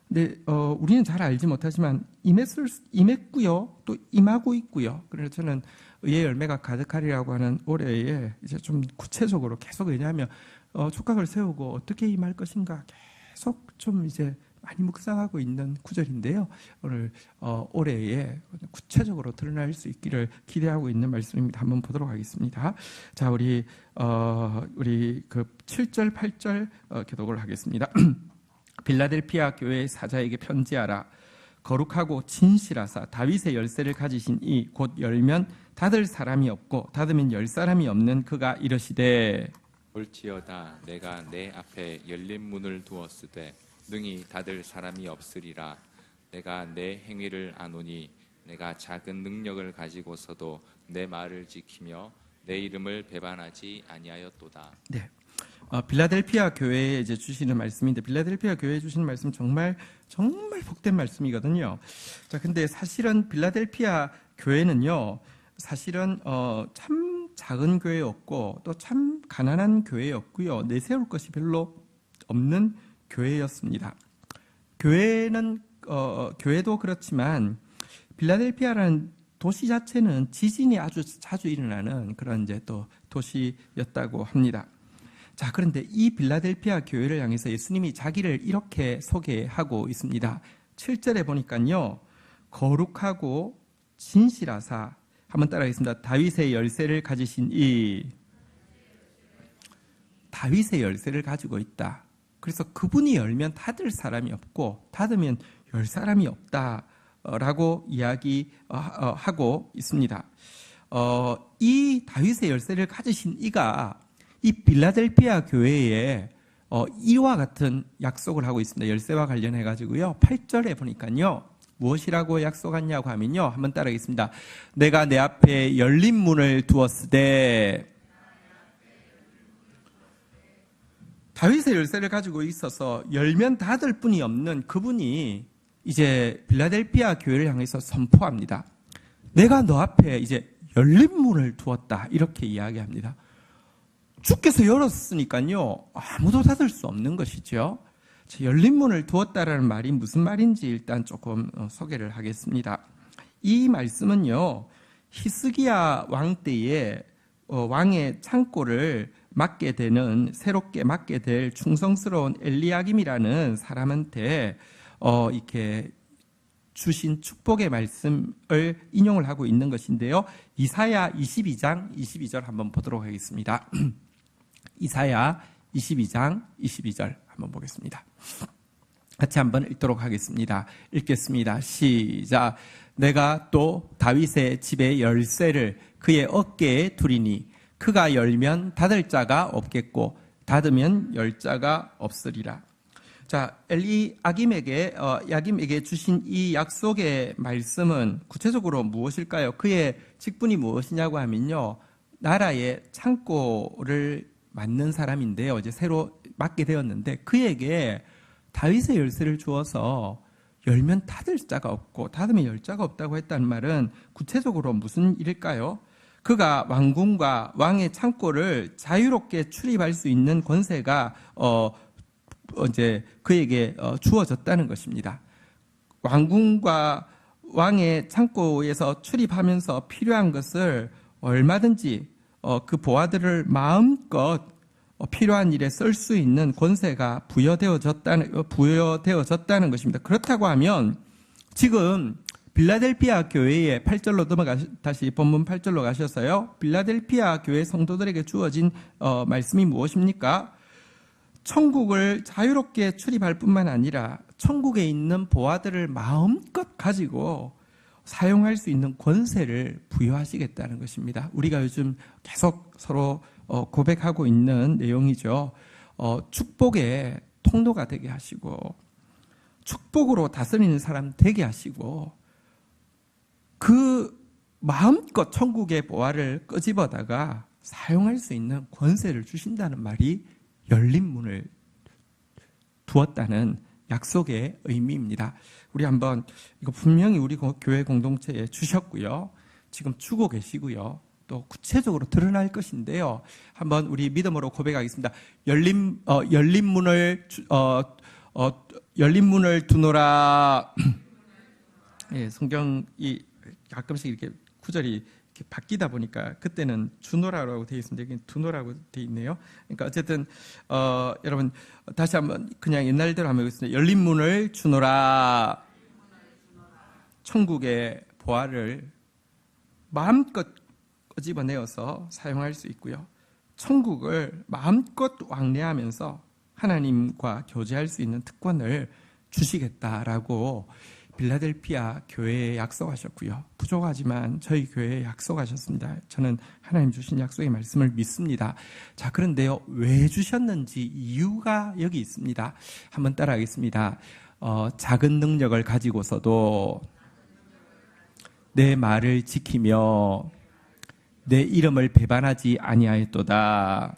근데 우리는 잘 알지 못하지만 임했고요, 또 임하고 있고요. 그래서 저는 의의 열매가 가득하리라고 하는 올해에 이제 좀 구체적으로 계속, 왜냐하면 촉각을 세우고 어떻게 임할 것인가 계속 좀 이제 많이 묵상하고 있는 구절인데요. 오늘 올해에 구체적으로 드러날 수 있기를 기대하고 있는 말씀입니다. 한번 보도록 하겠습니다. 자, 우리 그 7절, 8절 교독을 하겠습니다. 빌라델피아 교회의 사자에게 편지하라. 거룩하고 진실하사 다윗의 열쇠를 가지신 이 곧 열면 닫을 사람이 없고 닫으면 열 사람이 없는 그가 이르시되, 볼지어다 내가 내 앞에 열린 문을 두었으되 능히 닫을 사람이 없으리라. 내가 내 행위를 아노니 내가 작은 능력을 가지고서도 내 말을 지키며 내 이름을 배반하지 아니하였도다. 네. 빌라델피아 교회에 이제 주시는 말씀인데, 빌라델피아 교회에 주시는 말씀 정말 복된 말씀이거든요. 자, 근데 사실은 빌라델피아 교회는요, 사실은 참 작은 교회였고 또 참 가난한 교회였고요, 내세울 것이 별로 없는 교회였습니다. 교회도 그렇지만 빌라델피아라는 도시 자체는 지진이 아주 자주 일어나는 그런 이제 또 도시였다고 합니다. 자, 그런데 이 빌라델피아 교회를 향해서 예수님이 자기를 이렇게 소개하고 있습니다. 7절에 보니까요, 거룩하고 진실하사, 한번 따라하겠습니다. 다윗의 열쇠를 가지신 다윗의 열쇠를 가지고 있다. 그래서 그분이 열면 닫을 사람이 없고 닫으면 열 사람이 없다라고 이야기하고 있습니다. 이 다윗의 열쇠를 가지신 이가 이 빌라델피아 교회에 이와 같은 약속을 하고 있습니다. 열쇠와 관련해 가지고요. 8절에 보니까요, 무엇이라고 약속하냐고 하면요, 한번 따라하겠습니다. 내가 내 앞에 열린 문을 두었으되, 다윗의 열쇠를 가지고 있어서 열면 닫을 뿐이 없는 그분이 이제 빌라델피아 교회를 향해서 선포합니다. 내가 너 앞에 이제 열린 문을 두었다, 이렇게 이야기합니다. 주께서 열었으니까요, 아무도 닫을 수 없는 것이죠. 열린 문을 두었다라는 말이 무슨 말인지 일단 조금 소개를 하겠습니다. 이 말씀은요, 히스기야 왕 때에 왕의 창고를 새롭게 맡게 될 충성스러운 엘리야김이라는 사람한테 이렇게 주신 축복의 말씀을 인용을 하고 있는 것인데요. 이사야 22장 22절 한번 보도록 하겠습니다. 이사야 22장 22절 한번 보겠습니다. 같이 한번 읽도록 하겠습니다. 읽겠습니다. 시작. 내가 또 다윗의 집의 열쇠를 그의 어깨에 두리니 그가 열면 닫을 자가 없겠고 닫으면 열 자가 없으리라. 자, 야김에게 주신 이 약속의 말씀은 구체적으로 무엇일까요? 그의 직분이 무엇이냐고 하면요, 나라의 창고를 맡는 사람인데요, 이제 새로 맡게 되었는데 그에게 다윗의 열쇠를 주어서 열면 닫을 자가 없고 닫으면 열 자가 없다고 했다는 말은 구체적으로 무슨 일일까요? 그가 왕궁과 왕의 창고를 자유롭게 출입할 수 있는 권세가 이제 그에게 주어졌다는 것입니다. 왕궁과 왕의 창고에서 출입하면서 필요한 것을 얼마든지 그 보아들을 마음껏 필요한 일에 쓸 수 있는 권세가 부여되어졌다는 것입니다. 그렇다고 하면 지금 빌라델피아 교회의 8절로 다시 본문 8절로 가셔서요. 빌라델피아 교회 성도들에게 주어진 말씀이 무엇입니까? 천국을 자유롭게 출입할 뿐만 아니라 천국에 있는 보아들을 마음껏 가지고 사용할 수 있는 권세를 부여하시겠다는 것입니다. 우리가 요즘 계속 서로 고백하고 있는 내용이죠. 축복의 통로가 되게 하시고 축복으로 다스리는 사람 되게 하시고 그 마음껏 천국의 보화를 끄집어다가 사용할 수 있는 권세를 주신다는 말이 열린 문을 두었다는 약속의 의미입니다. 우리 한번 이거 분명히 우리 교회 공동체에 주셨고요. 지금 주고 계시고요. 또 구체적으로 드러날 것인데요. 한번 우리 믿음으로 고백하겠습니다. 열린 문을 두노라. 예, 성경이 가끔씩 이렇게 구절이 이렇게 바뀌다 보니까 그때는 주노라라고 되어 있습니다. 여기 두노라고 되어 있네요. 그러니까 어쨌든 여러분 다시 한번 그냥 옛날대로 한번 해보겠습니다. 열린 문을 주노라. 천국의 보화를 마음껏 끄집어내어서 사용할 수 있고요. 천국을 마음껏 왕래하면서 하나님과 교제할 수 있는 특권을 주시겠다라고 빌라델피아 교회에 약속하셨고요. 부족하지만 저희 교회에 약속하셨습니다. 저는 하나님 주신 약속의 말씀을 믿습니다. 자, 그런데요, 왜 주셨는지 이유가 여기 있습니다. 한번 따라하겠습니다. 작은 능력을 가지고서도 내 말을 지키며 내 이름을 배반하지 아니하였도다.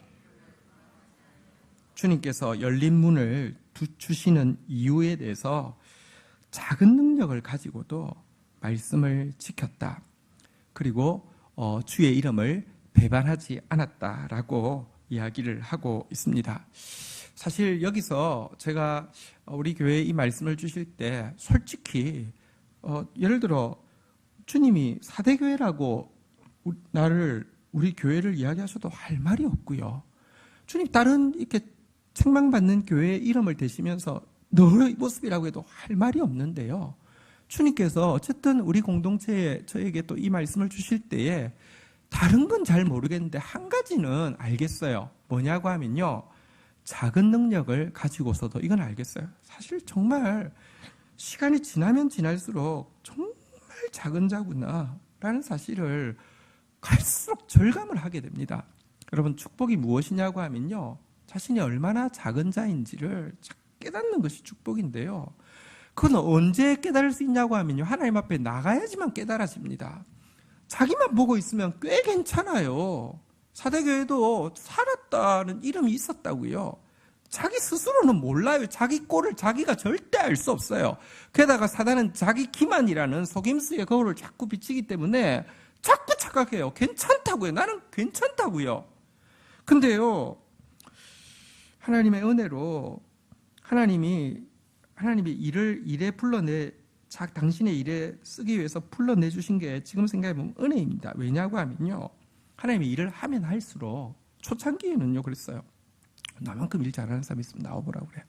주님께서 열린 문을 주시는 이유에 대해서 작은 능력을 가지고도 말씀을 지켰다. 그리고 주의 이름을 배반하지 않았다라고 이야기를 하고 있습니다. 사실 여기서 제가 우리 교회에 이 말씀을 주실 때 솔직히 예를 들어 주님이 사대교회라고 우리 교회를 이야기하셔도 할 말이 없고요. 주님 다른 이렇게 책망받는 교회의 이름을 대시면서 너의 모습이라고 해도 할 말이 없는데요. 주님께서 어쨌든 우리 공동체에 저에게 또 이 말씀을 주실 때에 다른 건 잘 모르겠는데 한 가지는 알겠어요. 뭐냐고 하면요. 작은 능력을 가지고서도 이건 알겠어요. 사실 정말 시간이 지나면 지날수록 정말 작은 자구나 라는 사실을 갈수록 절감을 하게 됩니다. 여러분 축복이 무엇이냐고 하면요. 자신이 얼마나 작은 자인지를 깨닫는 것이 축복인데요. 그건 언제 깨달을 수 있냐고 하면요. 하나님 앞에 나가야지만 깨달아집니다. 자기만 보고 있으면 꽤 괜찮아요. 사대교회도 살았다는 이름이 있었다고요. 자기 스스로는 몰라요. 자기 꼴을 자기가 절대 알 수 없어요. 게다가 사단은 자기 기만이라는 속임수의 거울을 자꾸 비치기 때문에 자꾸 착각해요. 괜찮다고요. 나는 괜찮다고요. 근데요. 하나님의 은혜로 하나님이 일에 불러내 당신의 일에 쓰기 위해서 불러내주신 게 지금 생각해보면 은혜입니다. 왜냐고 하면요, 하나님이 일을 하면 할수록 초창기에는요 그랬어요. 나만큼 일 잘하는 사람이 있으면 나와보라 그래.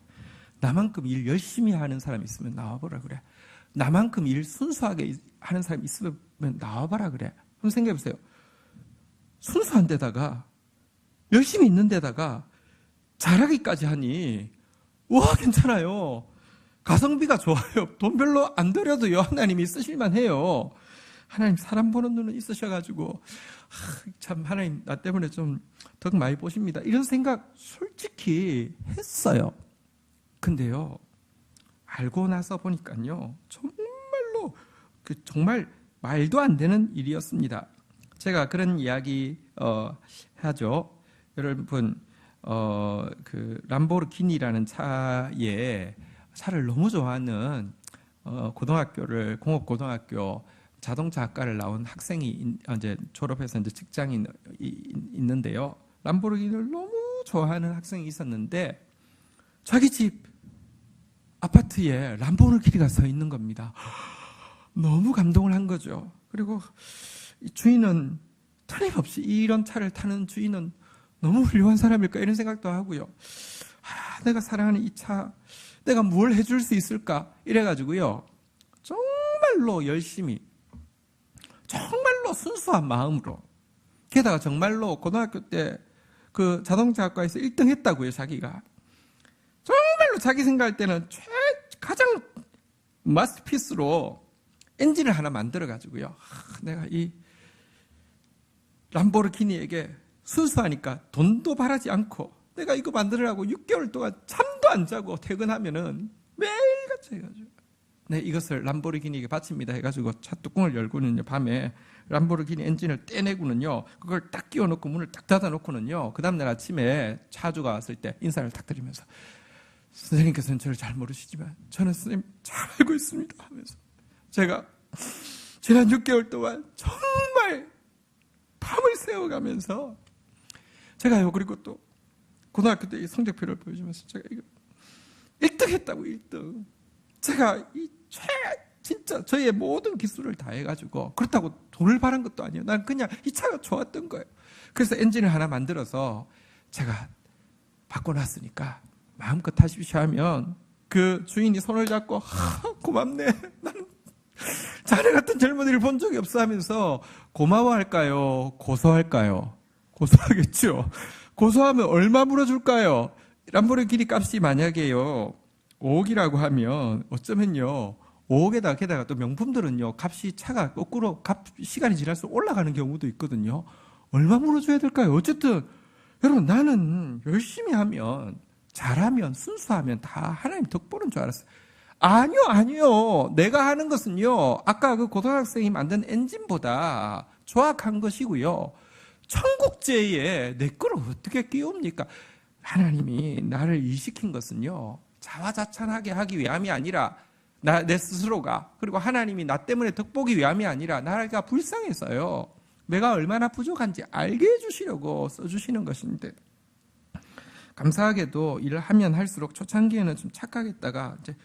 나만큼 일 열심히 하는 사람이 있으면 나와보라 그래. 나만큼 일 순수하게 하는 사람이 있으면 나와봐라 그래. 그럼 생각해보세요. 순수한 데다가 열심히 있는 데다가 잘하기까지 하니 와 괜찮아요. 가성비가 좋아요. 돈 별로 안 들여도요 하나님이 쓰실만 해요. 하나님 사람 보는 눈은 있으셔가지고 참 하나님 나 때문에 좀 덕 많이 보십니다. 이런 생각 솔직히 했어요. 근데요 알고 나서 보니까요 정말로 정말 말도 안 되는 일이었습니다. 제가 그런 이야기 하죠. 여러분 그 람보르기니라는 차를 너무 좋아하는 공업고등학교 자동차 학과를 나온 학생이 이제 졸업해서 이제 직장인 있는데요. 람보르기니를 너무 좋아하는 학생이 있었는데 자기 집 아파트에 람보르기니가 서 있는 겁니다. 너무 감동을 한 거죠. 그리고 주인은 틀림없이 이런 차를 타는 주인은 너무 훌륭한 사람일까 이런 생각도 하고요. 내가 사랑하는 이 차 내가 뭘 해줄 수 있을까 이래가지고요. 정말로 열심히 정말로 순수한 마음으로 게다가 정말로 고등학교 때 그 자동차학과에서 1등 했다고요. 자기가 정말로 자기 생각할 때는 가장 마스터피스로 엔진을 하나 만들어가지고요. 내가 이 람보르기니에게 순수하니까 돈도 바라지 않고 내가 이거 만들으라고 6개월 동안 잠도 안 자고 퇴근하면은 매일같이 해가지고 이것을 람보르기니에게 바칩니다 해가지고 차 뚜껑을 열고는요 밤에 람보르기니 엔진을 떼내고는요 그걸 딱 끼워놓고 문을 딱 닫아놓고는요 그 다음날 아침에 차주가 왔을 때 인사를 탁 드리면서 선생님께서는 저를 잘 모르시지만 저는 선생님 잘 알고 있습니다 하면서 제가 지난 6개월 동안 정말 밤을 새워가면서 제가요 그리고 또 고등학교 때 이 성적표를 보여주면서 제가 이거 1등 했다고 1등 제가 진짜 저의 모든 기술을 다 해가지고 그렇다고 돈을 바란 것도 아니에요. 난 그냥 이 차가 좋았던 거예요. 그래서 엔진을 하나 만들어서 제가 바꿔놨으니까 마음껏 타십시오 하면 그 주인이 손을 잡고 고맙네. 나는 자네 같은 젊은이를 본 적이 없어 하면서 고마워할까요? 고소할까요? 고소하겠죠. 고소하면 얼마 물어줄까요? 람보르기니 값이 만약에요 5억이라고 하면 어쩌면요 5억에다가 게다가 또 명품들은요 값이 차가 거꾸로 시간이 지날수록 올라가는 경우도 있거든요. 얼마 물어줘야 될까요? 어쨌든 여러분 나는 열심히 하면 잘하면 순수하면 다 하나님 덕 보는 줄 알았어요. 아니요. 내가 하는 것은요 아까 그 고등학생이 만든 엔진보다 조악한 것이고요. 천국제에 내 거를 어떻게 끼웁니까? 하나님이 나를 일시킨 것은요 자화자찬하게 하기 위함이 아니라 내 스스로가 그리고 하나님이 나 때문에 덕보기 위함이 아니라 나가 불쌍해서요 내가 얼마나 부족한지 알게 해주시려고 써주시는 것인데 감사하게도 일을 하면 할수록 초창기에는 좀 착각했다가 이제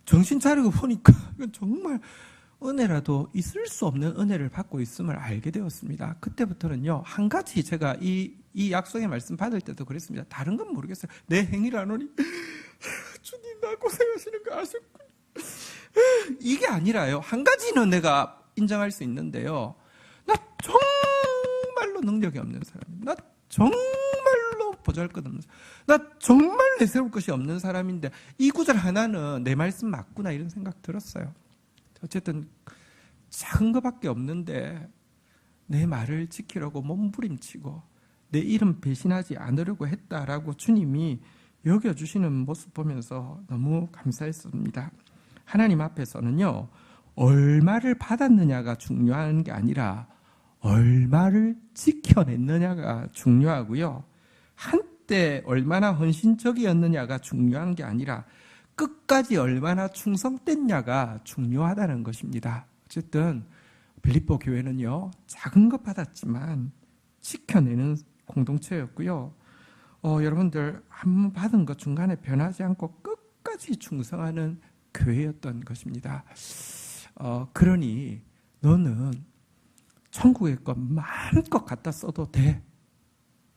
정신 차리고 보니까 이건 정말 은혜라도 있을 수 없는 은혜를 받고 있음을 알게 되었습니다. 그때부터는요 한 가지 제가 이 약속의 말씀 받을 때도 그랬습니다. 다른 건 모르겠어요. 내 행위를 안 오니 주님 나 고생하시는 거 아셨군요. 이게 아니라요. 한 가지는 내가 인정할 수 있는데요. 나 정말로 능력이 없는 사람입니다. 나 정말로 보잘것없는 사람. 나 정말 내세울 것이 없는 사람인데 이 구절 하나는 내 말씀 맞구나 이런 생각 들었어요. 어쨌든 작은 것밖에 없는데 내 말을 지키려고 몸부림치고 내 이름 배신하지 않으려고 했다라고 주님이 여겨주시는 모습 보면서 너무 감사했습니다. 하나님 앞에서는요 얼마를 받았느냐가 중요한 게 아니라 얼마를 지켜냈느냐가 중요하고요. 한때 얼마나 헌신적이었느냐가 중요한 게 아니라 끝까지 얼마나 충성됐냐가 중요하다는 것입니다. 어쨌든 빌립보 교회는요 작은 것 받았지만 지켜내는 공동체였고요. 여러분들 한 번 받은 것 중간에 변하지 않고 끝까지 충성하는 교회였던 것입니다. 그러니 너는 천국의 것 마음껏 갖다 써도 돼.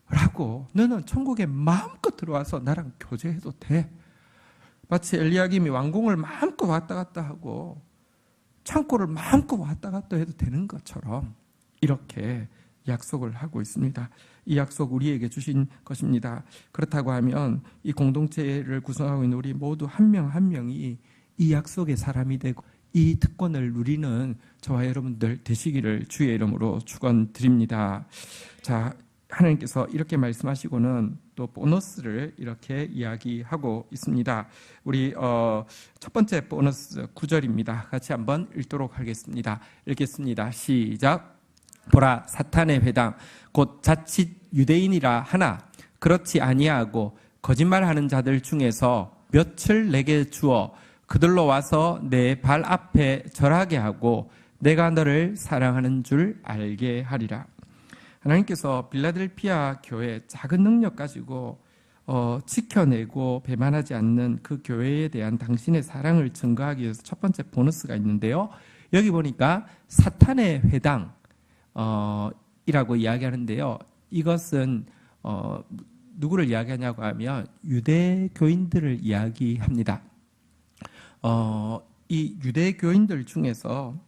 라고 너는 천국에 마음껏 들어와서 나랑 교제해도 돼. 마치 엘리야김이 왕궁을 마음껏 왔다 갔다 하고 창고를 마음껏 왔다 갔다 해도 되는 것처럼 이렇게 약속을 하고 있습니다. 이 약속 우리에게 주신 것입니다. 그렇다고 하면 이 공동체를 구성하고 있는 우리 모두 한 명 한 명이 이 약속의 사람이 되고 이 특권을 누리는 저와 여러분들 되시기를 주의 이름으로 축원드립니다. 자, 하나님께서 이렇게 말씀하시고는 또 보너스를 이렇게 이야기하고 있습니다. 우리 첫 번째 보너스 9절입니다. 같이 한번 읽도록 하겠습니다. 읽겠습니다. 시작. 보라, 사탄의 회당 곧 자칫 유대인이라 하나 그렇지 아니하고 거짓말하는 자들 중에서 몇을 내게 주어 그들로 와서 내 발 앞에 절하게 하고 내가 너를 사랑하는 줄 알게 하리라. 하나님께서 빌라델피아 교회 작은 능력 가지고 지켜내고 배반하지 않는 그 교회에 대한 당신의 사랑을 증거하기 위해서 첫 번째 보너스가 있는데요. 여기 보니까 사탄의 회당 이라고 이야기하는데요. 이것은 누구를 이야기하냐고 하면 유대교인들을 이야기합니다. 이 유대교인들 중에서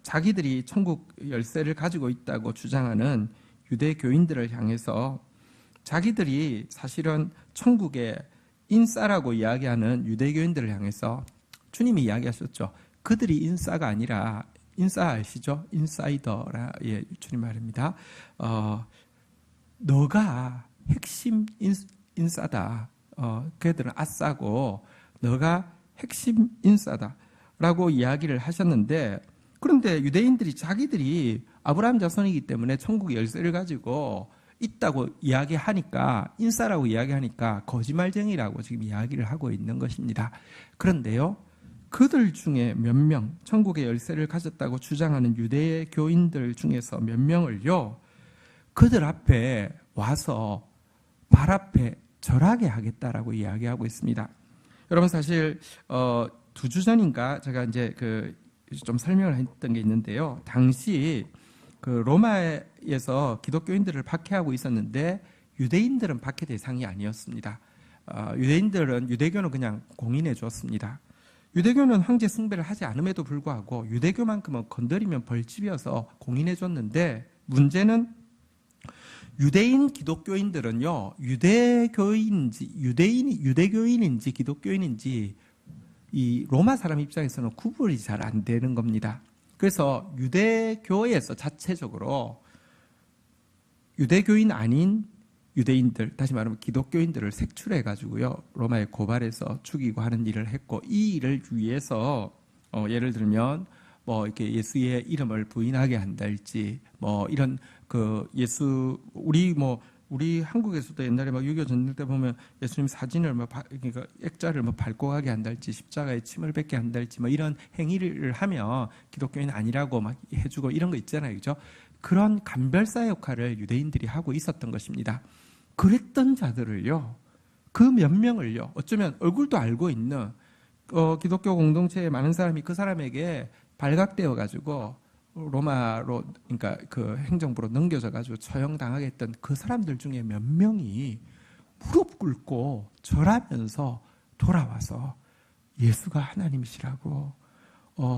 자기들이 천국 열쇠를 가지고 있다고 주장하는 유대교인들을 향해서 자기들이 사실은 천국의 인싸라고 이야기하는 유대교인들을 향해서 주님이 이야기하셨죠. 그들이 인싸가 아니라 인싸 아시죠? 인사이더라. 예, 주님 말입니다. 너가 핵심 인싸다. 그들은 아싸고 너가 핵심 인싸다라고 이야기를 하셨는데, 그런데 유대인들이 자기들이 아브라함 자손이기 때문에 천국 열쇠를 가지고 있다고 이야기하니까, 인싸라고 이야기하니까 거짓말쟁이라고 지금 이야기를 하고 있는 것입니다. 그런데요, 그들 중에 몇 명, 천국의 열쇠를 가졌다고 주장하는 유대 교인들 중에서 몇 명을요, 그들 앞에 와서 발 앞에 절하게 하겠다라고 이야기하고 있습니다. 여러분, 사실 2주 전인가 제가 이제 좀 설명을 했던 게 있는데요. 당시 로마에서 기독교인들을 박해하고 있었는데 유대인들은 박해 대상이 아니었습니다. 유대교는 그냥 공인해 주었습니다. 유대교는 황제 숭배를 하지 않음에도 불구하고 유대교만큼은 건드리면 벌집이어서 공인해 줬는데, 문제는 유대인 기독교인들은요, 유대교인인지 기독교인인지 이 로마 사람 입장에서는 구분이 잘 안 되는 겁니다. 그래서 유대교에서 자체적으로 유대교인 아닌 유대인들, 다시 말하면 기독교인들을 색출해 가지고요, 로마에 고발해서 죽이고 하는 일을 했고, 이 일을 위해서 예를 들면 이렇게 예수의 이름을 부인하게 한달지, 이런 우리 한국에서도 옛날에 6.25 전쟁 때 보면 예수님 사진을 그러니까 액자를 밟고 가게 한달지, 십자가에 침을 뱉게 한달지, 이런 행위를 하면 기독교인 아니라고 해주고 이런 거 있잖아요, 그죠? 그런 간별사 역할을 유대인들이 하고 있었던 것입니다. 그랬던 자들을요, 그 몇 명을요, 어쩌면 얼굴도 알고 있는 기독교 공동체의 많은 사람이 그 사람에게 발각되어 가지고 로마로, 그러니까 행정부로 넘겨져 가지고 처형당하게 했던 그 사람들 중에 몇 명이 무릎 꿇고 절하면서 돌아와서 예수가 하나님이시라고,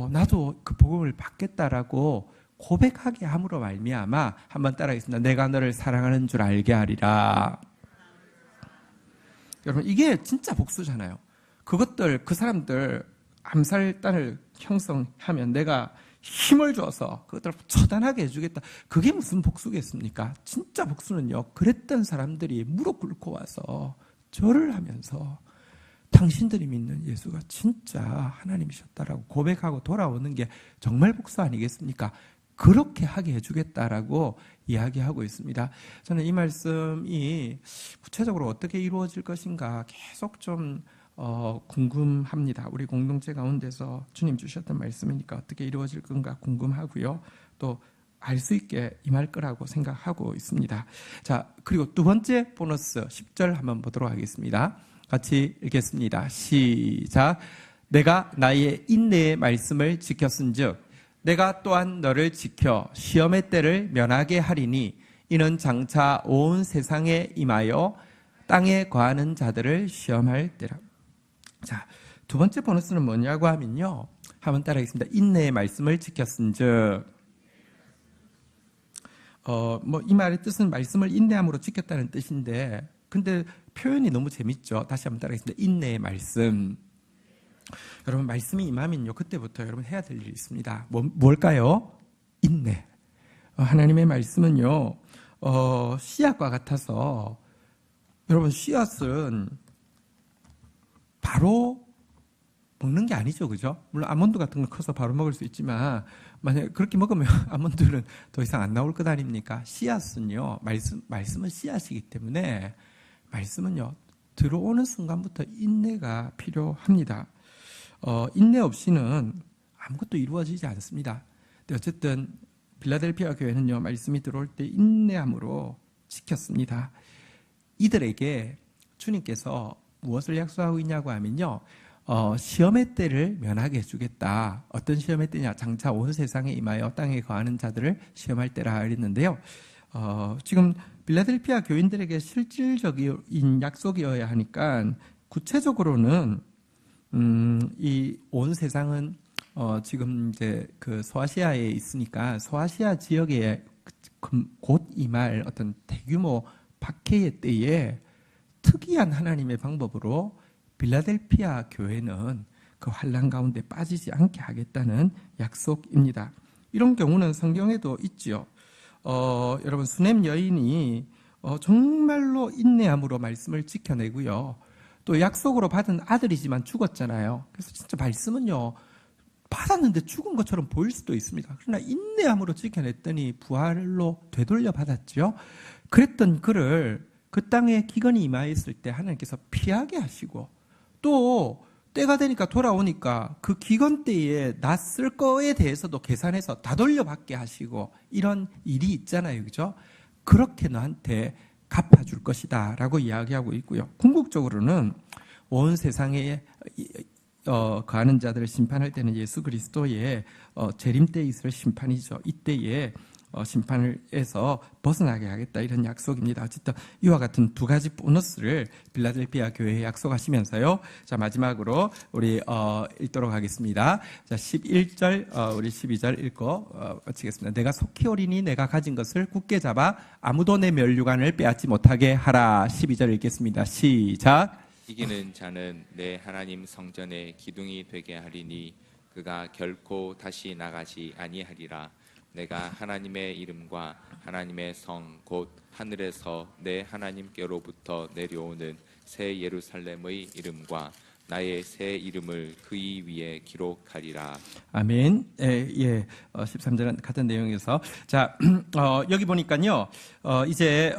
나도 그 복음을 받겠다라고 고백하게 함으로 말미암아, 한번 따라하겠습니다. 내가 너를 사랑하는 줄 알게 하리라. 여러분, 이게 진짜 복수잖아요. 그 사람들 암살단을 형성하면 내가 힘을 줘서 그것들을 처단하게 해주겠다. 그게 무슨 복수겠습니까? 진짜 복수는요, 그랬던 사람들이 무릎 꿇고 와서 절을 하면서 당신들이 믿는 예수가 진짜 하나님이셨다라고 고백하고 돌아오는 게 정말 복수 아니겠습니까? 그렇게 하게 해주겠다라고 이야기하고 있습니다. 저는 이 말씀이 구체적으로 어떻게 이루어질 것인가 계속 좀 궁금합니다. 우리 공동체 가운데서 주님 주셨던 말씀이니까 어떻게 이루어질 건가 궁금하고요. 또 알 수 있게 임할 거라고 생각하고 있습니다. 자, 그리고 두 번째 보너스 10절 한번 보도록 하겠습니다. 같이 읽겠습니다. 시작. 내가 나의 인내의 말씀을 지켰은즉 내가 또한 너를 지켜 시험의 때를 면하게 하리니 이는 장차 온 세상에 임하여 땅에 거하는 자들을 시험할 때라. 자, 두 번째 보너스는 뭐냐고 하면요, 한번 따라하겠습니다. 인내의 말씀을 지켰은즉. 이 말의 뜻은 말씀을 인내함으로 지켰다는 뜻인데, 근데 표현이 너무 재밌죠. 다시 한번 따라하겠습니다. 인내의 말씀. 여러분, 말씀이 임하면요, 그때부터 여러분 해야 될 일이 있습니다. 뭘까요? 인내. 하나님의 말씀은요, 씨앗과 같아서, 여러분, 씨앗은 바로 먹는 게 아니죠, 그죠? 물론 아몬드 같은 거 커서 바로 먹을 수 있지만, 만약 그렇게 먹으면 아몬드는 더 이상 안 나올 것 아닙니까? 씨앗은요, 말씀은 씨앗이기 때문에, 말씀은요, 들어오는 순간부터 인내가 필요합니다. 인내 없이는 아무것도 이루어지지 않습니다. 근데 어쨌든 빌라델피아 교회는요, 말씀이 들어올 때 인내함으로 지켰습니다. 이들에게 주님께서 무엇을 약속하고 있냐고 하면요, 시험의 때를 면하게 해주겠다. 어떤 시험의 때냐? 장차 온 세상에 임하여 땅에 거하는 자들을 시험할 때라 그랬는데요. 지금 빌라델피아 교인들에게 실질적인 약속이어야 하니까 구체적으로는 이 온 세상은 지금 이제 그 소아시아에 있으니까 소아시아 지역에 곧 임할 어떤 대규모 박해의 때에 특이한 하나님의 방법으로 빌라델피아 교회는 그 환난 가운데 빠지지 않게 하겠다는 약속입니다. 이런 경우는 성경에도 있지요. 여러분, 수넴 여인이 정말로 인내함으로 말씀을 지켜내고요. 또 약속으로 받은 아들이지만 죽었잖아요. 그래서 진짜 말씀은요, 받았는데 죽은 것처럼 보일 수도 있습니다. 그러나 인내함으로 지켜냈더니 부활로 되돌려 받았죠. 그랬던 그를 그 땅에 기근이 임하였을 때 하나님께서 피하게 하시고, 또 때가 되니까 돌아오니까 그 기근 때에 낯설 거에 대해서도 계산해서 다 돌려받게 하시고, 이런 일이 있잖아요, 그죠? 그렇게 너한테 갚아줄 것이다 라고 이야기하고 있고요. 궁극적으로는 온 세상에 거하는 자들을 심판할 때는 예수 그리스도의 재림 때에 있을 심판이죠. 이때에 심판을 해서 벗어나게 하겠다, 이런 약속입니다. 어쨌든 이와 같은 두 가지 보너스를 빌라델피아 교회에 약속하시면서요. 자, 마지막으로 우리 읽도록 하겠습니다. 자, 11절 우리 12절 읽고 마치겠습니다. 내가 속히 오리니 내가 가진 것을 굳게 잡아 아무도 내 면류관을 빼앗지 못하게 하라. 12절 읽겠습니다. 시작. 이기는 자는 내 하나님 성전의 기둥이 되게 하리니 그가 결코 다시 나가지 아니하리라. 내가 하나님의 이름과 하나님의 성 곧 하늘에서 내 하나님께로부터 내려오는 새 예루살렘의 이름과 나의 새 이름을 그의 위에 기록하리라. 아멘. 13절은 같은 내용에서, 자, 여기 보니까요, 이제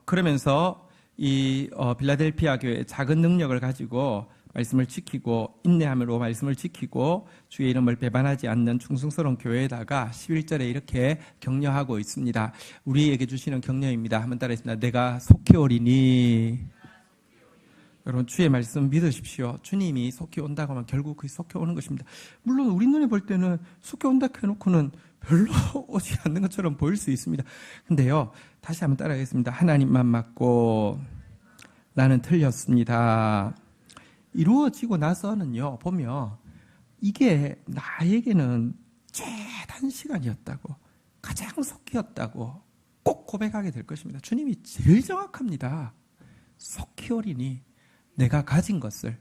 그러면서 이 빌라델피아 교회의 작은 능력을 가지고 말씀을 지키고 인내함으로 말씀을 지키고 주의 이름을 배반하지 않는 충성스러운 교회에다가 11절에 이렇게 격려하고 있습니다. 우리에게 주시는 격려입니다. 한번 따라했습니다. 내가 속히 오리니. 여러분, 주의 말씀 믿으십시오. 주님이 속히 온다고 하면 결국 그 속히 오는 것입니다. 물론 우리 눈에 볼 때는 속히 온다 해놓고는 별로 오지 않는 것처럼 보일 수 있습니다. 근데요, 다시 한번 따라하겠습니다. 하나님만 맞고 나는 틀렸습니다. 이루어지고 나서는요, 보면 이게 나에게는 최단 시간이었다고, 가장 속히였다고 꼭 고백하게 될 것입니다. 주님이 제일 정확합니다. 속히 오리니 내가 가진 것을.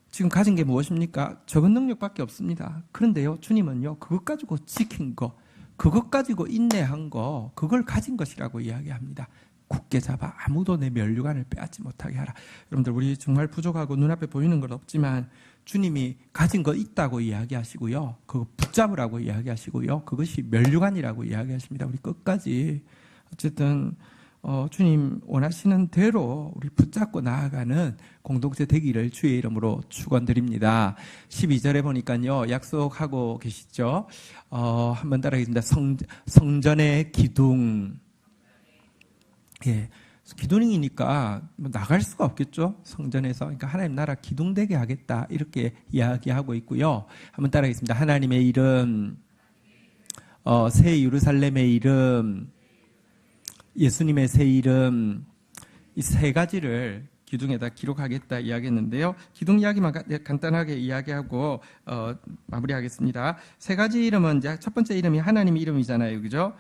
지금 가진 게 무엇입니까? 적은 능력밖에 없습니다. 그런데요, 주님은요, 그것 가지고 지킨 거, 그것 가지고 인내한 거, 그걸 가진 것이라고 이야기합니다. 굳게 잡아 아무도 내 면류관을 빼앗지 못하게 하라. 여러분들, 우리 정말 부족하고 눈앞에 보이는 건 없지만 주님이 가진 거 있다고 이야기하시고요, 그거 붙잡으라고 이야기하시고요, 그것이 면류관이라고 이야기하십니다. 우리 끝까지 어쨌든 주님 원하시는 대로 우리 붙잡고 나아가는 공동체 되기를 주의 이름으로 축원드립니다. 12절에 보니까요, 약속하고 계시죠. 한번 따라하겠습니다. 성전의 기둥. 예, 기둥이니까 뭐 나갈 수가 없겠죠. 성전에서. 그러니까 하나님 나라 기둥되게 하겠다. 이렇게 이야기하고 있고요. 한번 따라하겠습니다. 하나님의 이름, 새 예루살렘의 이름, 예수님의 새 이름, 이 세 가지를 기둥에다 기록하겠다 이야기했는데요. 기둥 이야기만 간단하게 이야기하고 마무리하겠습니다. 세 가지 이름은 이제 첫 번째 이름이 하나님의 이름이잖아요. 그죠?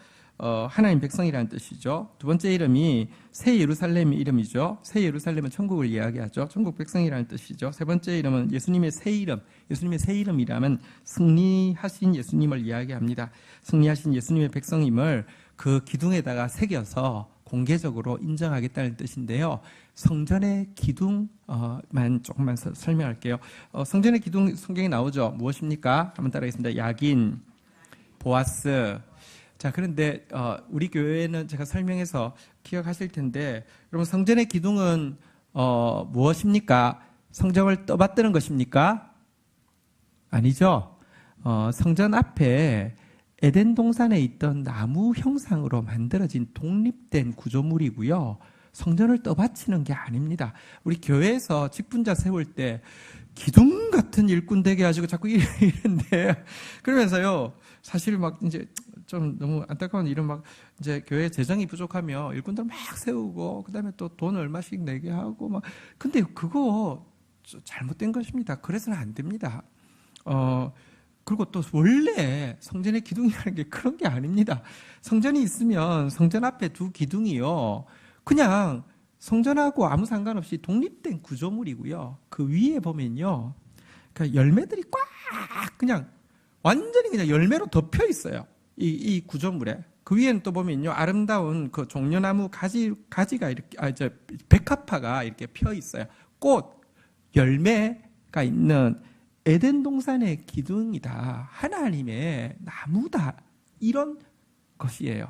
하나님 백성이라는 뜻이죠. 두 번째 이름이 새 예루살렘의 이름이죠. 새 예루살렘은 천국을 이야기하죠. 천국 백성이라는 뜻이죠. 세 번째 이름은 예수님의 새 이름. 예수님의 새 이름이라면 승리하신 예수님을 이야기합니다. 승리하신 예수님의 백성임을 그 기둥에다가 새겨서 공개적으로 인정하겠다는 뜻인데요. 성전의 기둥만 조금만 설명할게요. 성전의 기둥 성경에 나오죠. 무엇입니까? 한번 따라하겠습니다. 야긴, 보아스. 자, 그런데 우리 교회는 제가 설명해서 기억하실 텐데, 여러분 성전의 기둥은 무엇입니까? 성전을 떠받드는 것입니까? 아니죠. 성전 앞에 에덴 동산에 있던 나무 형상으로 만들어진 독립된 구조물이고요. 성전을 떠받치는 게 아닙니다. 우리 교회에서 직분자 세울 때 기둥 같은 일꾼 되게 하시고 자꾸 이런데, 그러면서요, 사실 막 이제 좀 너무 안타까운 일은 막 이제 교회 재정이 부족하며 일꾼들 막 세우고 그다음에 또 돈 얼마씩 내게 하고 막, 근데 그거 잘못된 것입니다. 그래서는 안 됩니다. 그리고 또 원래 성전의 기둥이라는 게 그런 게 아닙니다. 성전이 있으면 성전 앞에 두 기둥이요, 그냥 성전하고 아무 상관없이 독립된 구조물이고요. 그 위에 보면요, 그러니까 열매들이 꽉 그냥 완전히 그냥 열매로 덮여 있어요. 이 구조물에. 그 위에는 또 보면요, 아름다운 그 종려나무 가지가 이렇게, 백합화가 이렇게 펴 있어요. 꽃, 열매가 있는 에덴 동산의 기둥이다. 하나님의 나무다. 이런 것이에요.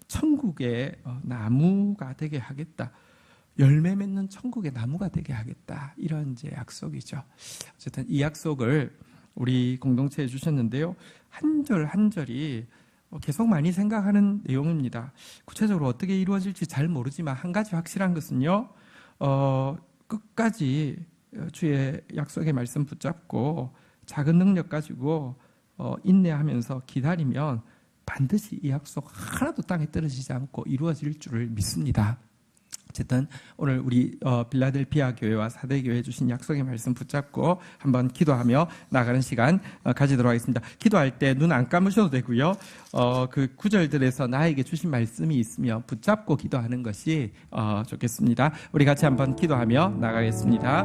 천국의 나무가 되게 하겠다. 열매 맺는 천국의 나무가 되게 하겠다. 이런 이제 약속이죠. 어쨌든 이 약속을 우리 공동체에 주셨는데요. 한 절 한 절이 계속 많이 생각하는 내용입니다. 구체적으로 어떻게 이루어질지 잘 모르지만 한 가지 확실한 것은요, 끝까지 주의 약속의 말씀 붙잡고 작은 능력 가지고 인내하면서 기다리면 반드시 이 약속 하나도 땅에 떨어지지 않고 이루어질 줄을 믿습니다. 어쨌든 오늘 우리 빌라델피아 교회와 사대교회 주신 약속의 말씀 붙잡고 한번 기도하며 나가는 시간 가지도록 하겠습니다. 기도할 때 눈 안 감으셔도 되고요. 그 구절들에서 나에게 주신 말씀이 있으면 붙잡고 기도하는 것이 좋겠습니다. 우리 같이 한번 기도하며 나가겠습니다.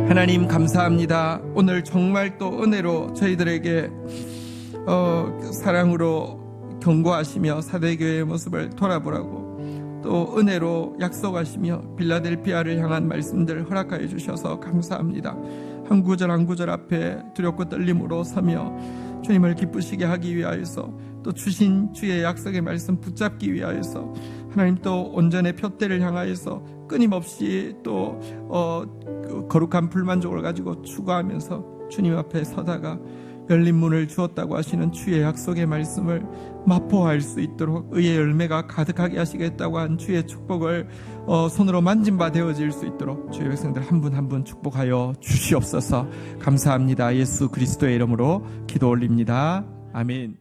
하나님 감사합니다. 오늘 정말 또 은혜로 저희들에게 사랑으로 경고하시며 사대교회의 모습을 돌아보라고, 또 은혜로 약속하시며 빌라델피아를 향한 말씀들을 허락하여 주셔서 감사합니다. 한 구절 한 구절 앞에 두렵고 떨림으로 서며 주님을 기쁘시게 하기 위하여서, 또 주신 주의 약속의 말씀 붙잡기 위하여서, 하나님 또 온전의 표대를 향하여서 끊임없이 또 거룩한 불만족을 가지고 추구하면서 주님 앞에 서다가 열린 문을 주었다고 하시는 주의 약속의 말씀을 맛보할 수 있도록 의의 열매가 가득하게 하시겠다고 한 주의 축복을 손으로 만진 바 되어질 수 있도록 주의 백성들 한 분 한 분 축복하여 주시옵소서. 감사합니다. 예수 그리스도의 이름으로 기도 올립니다. 아멘.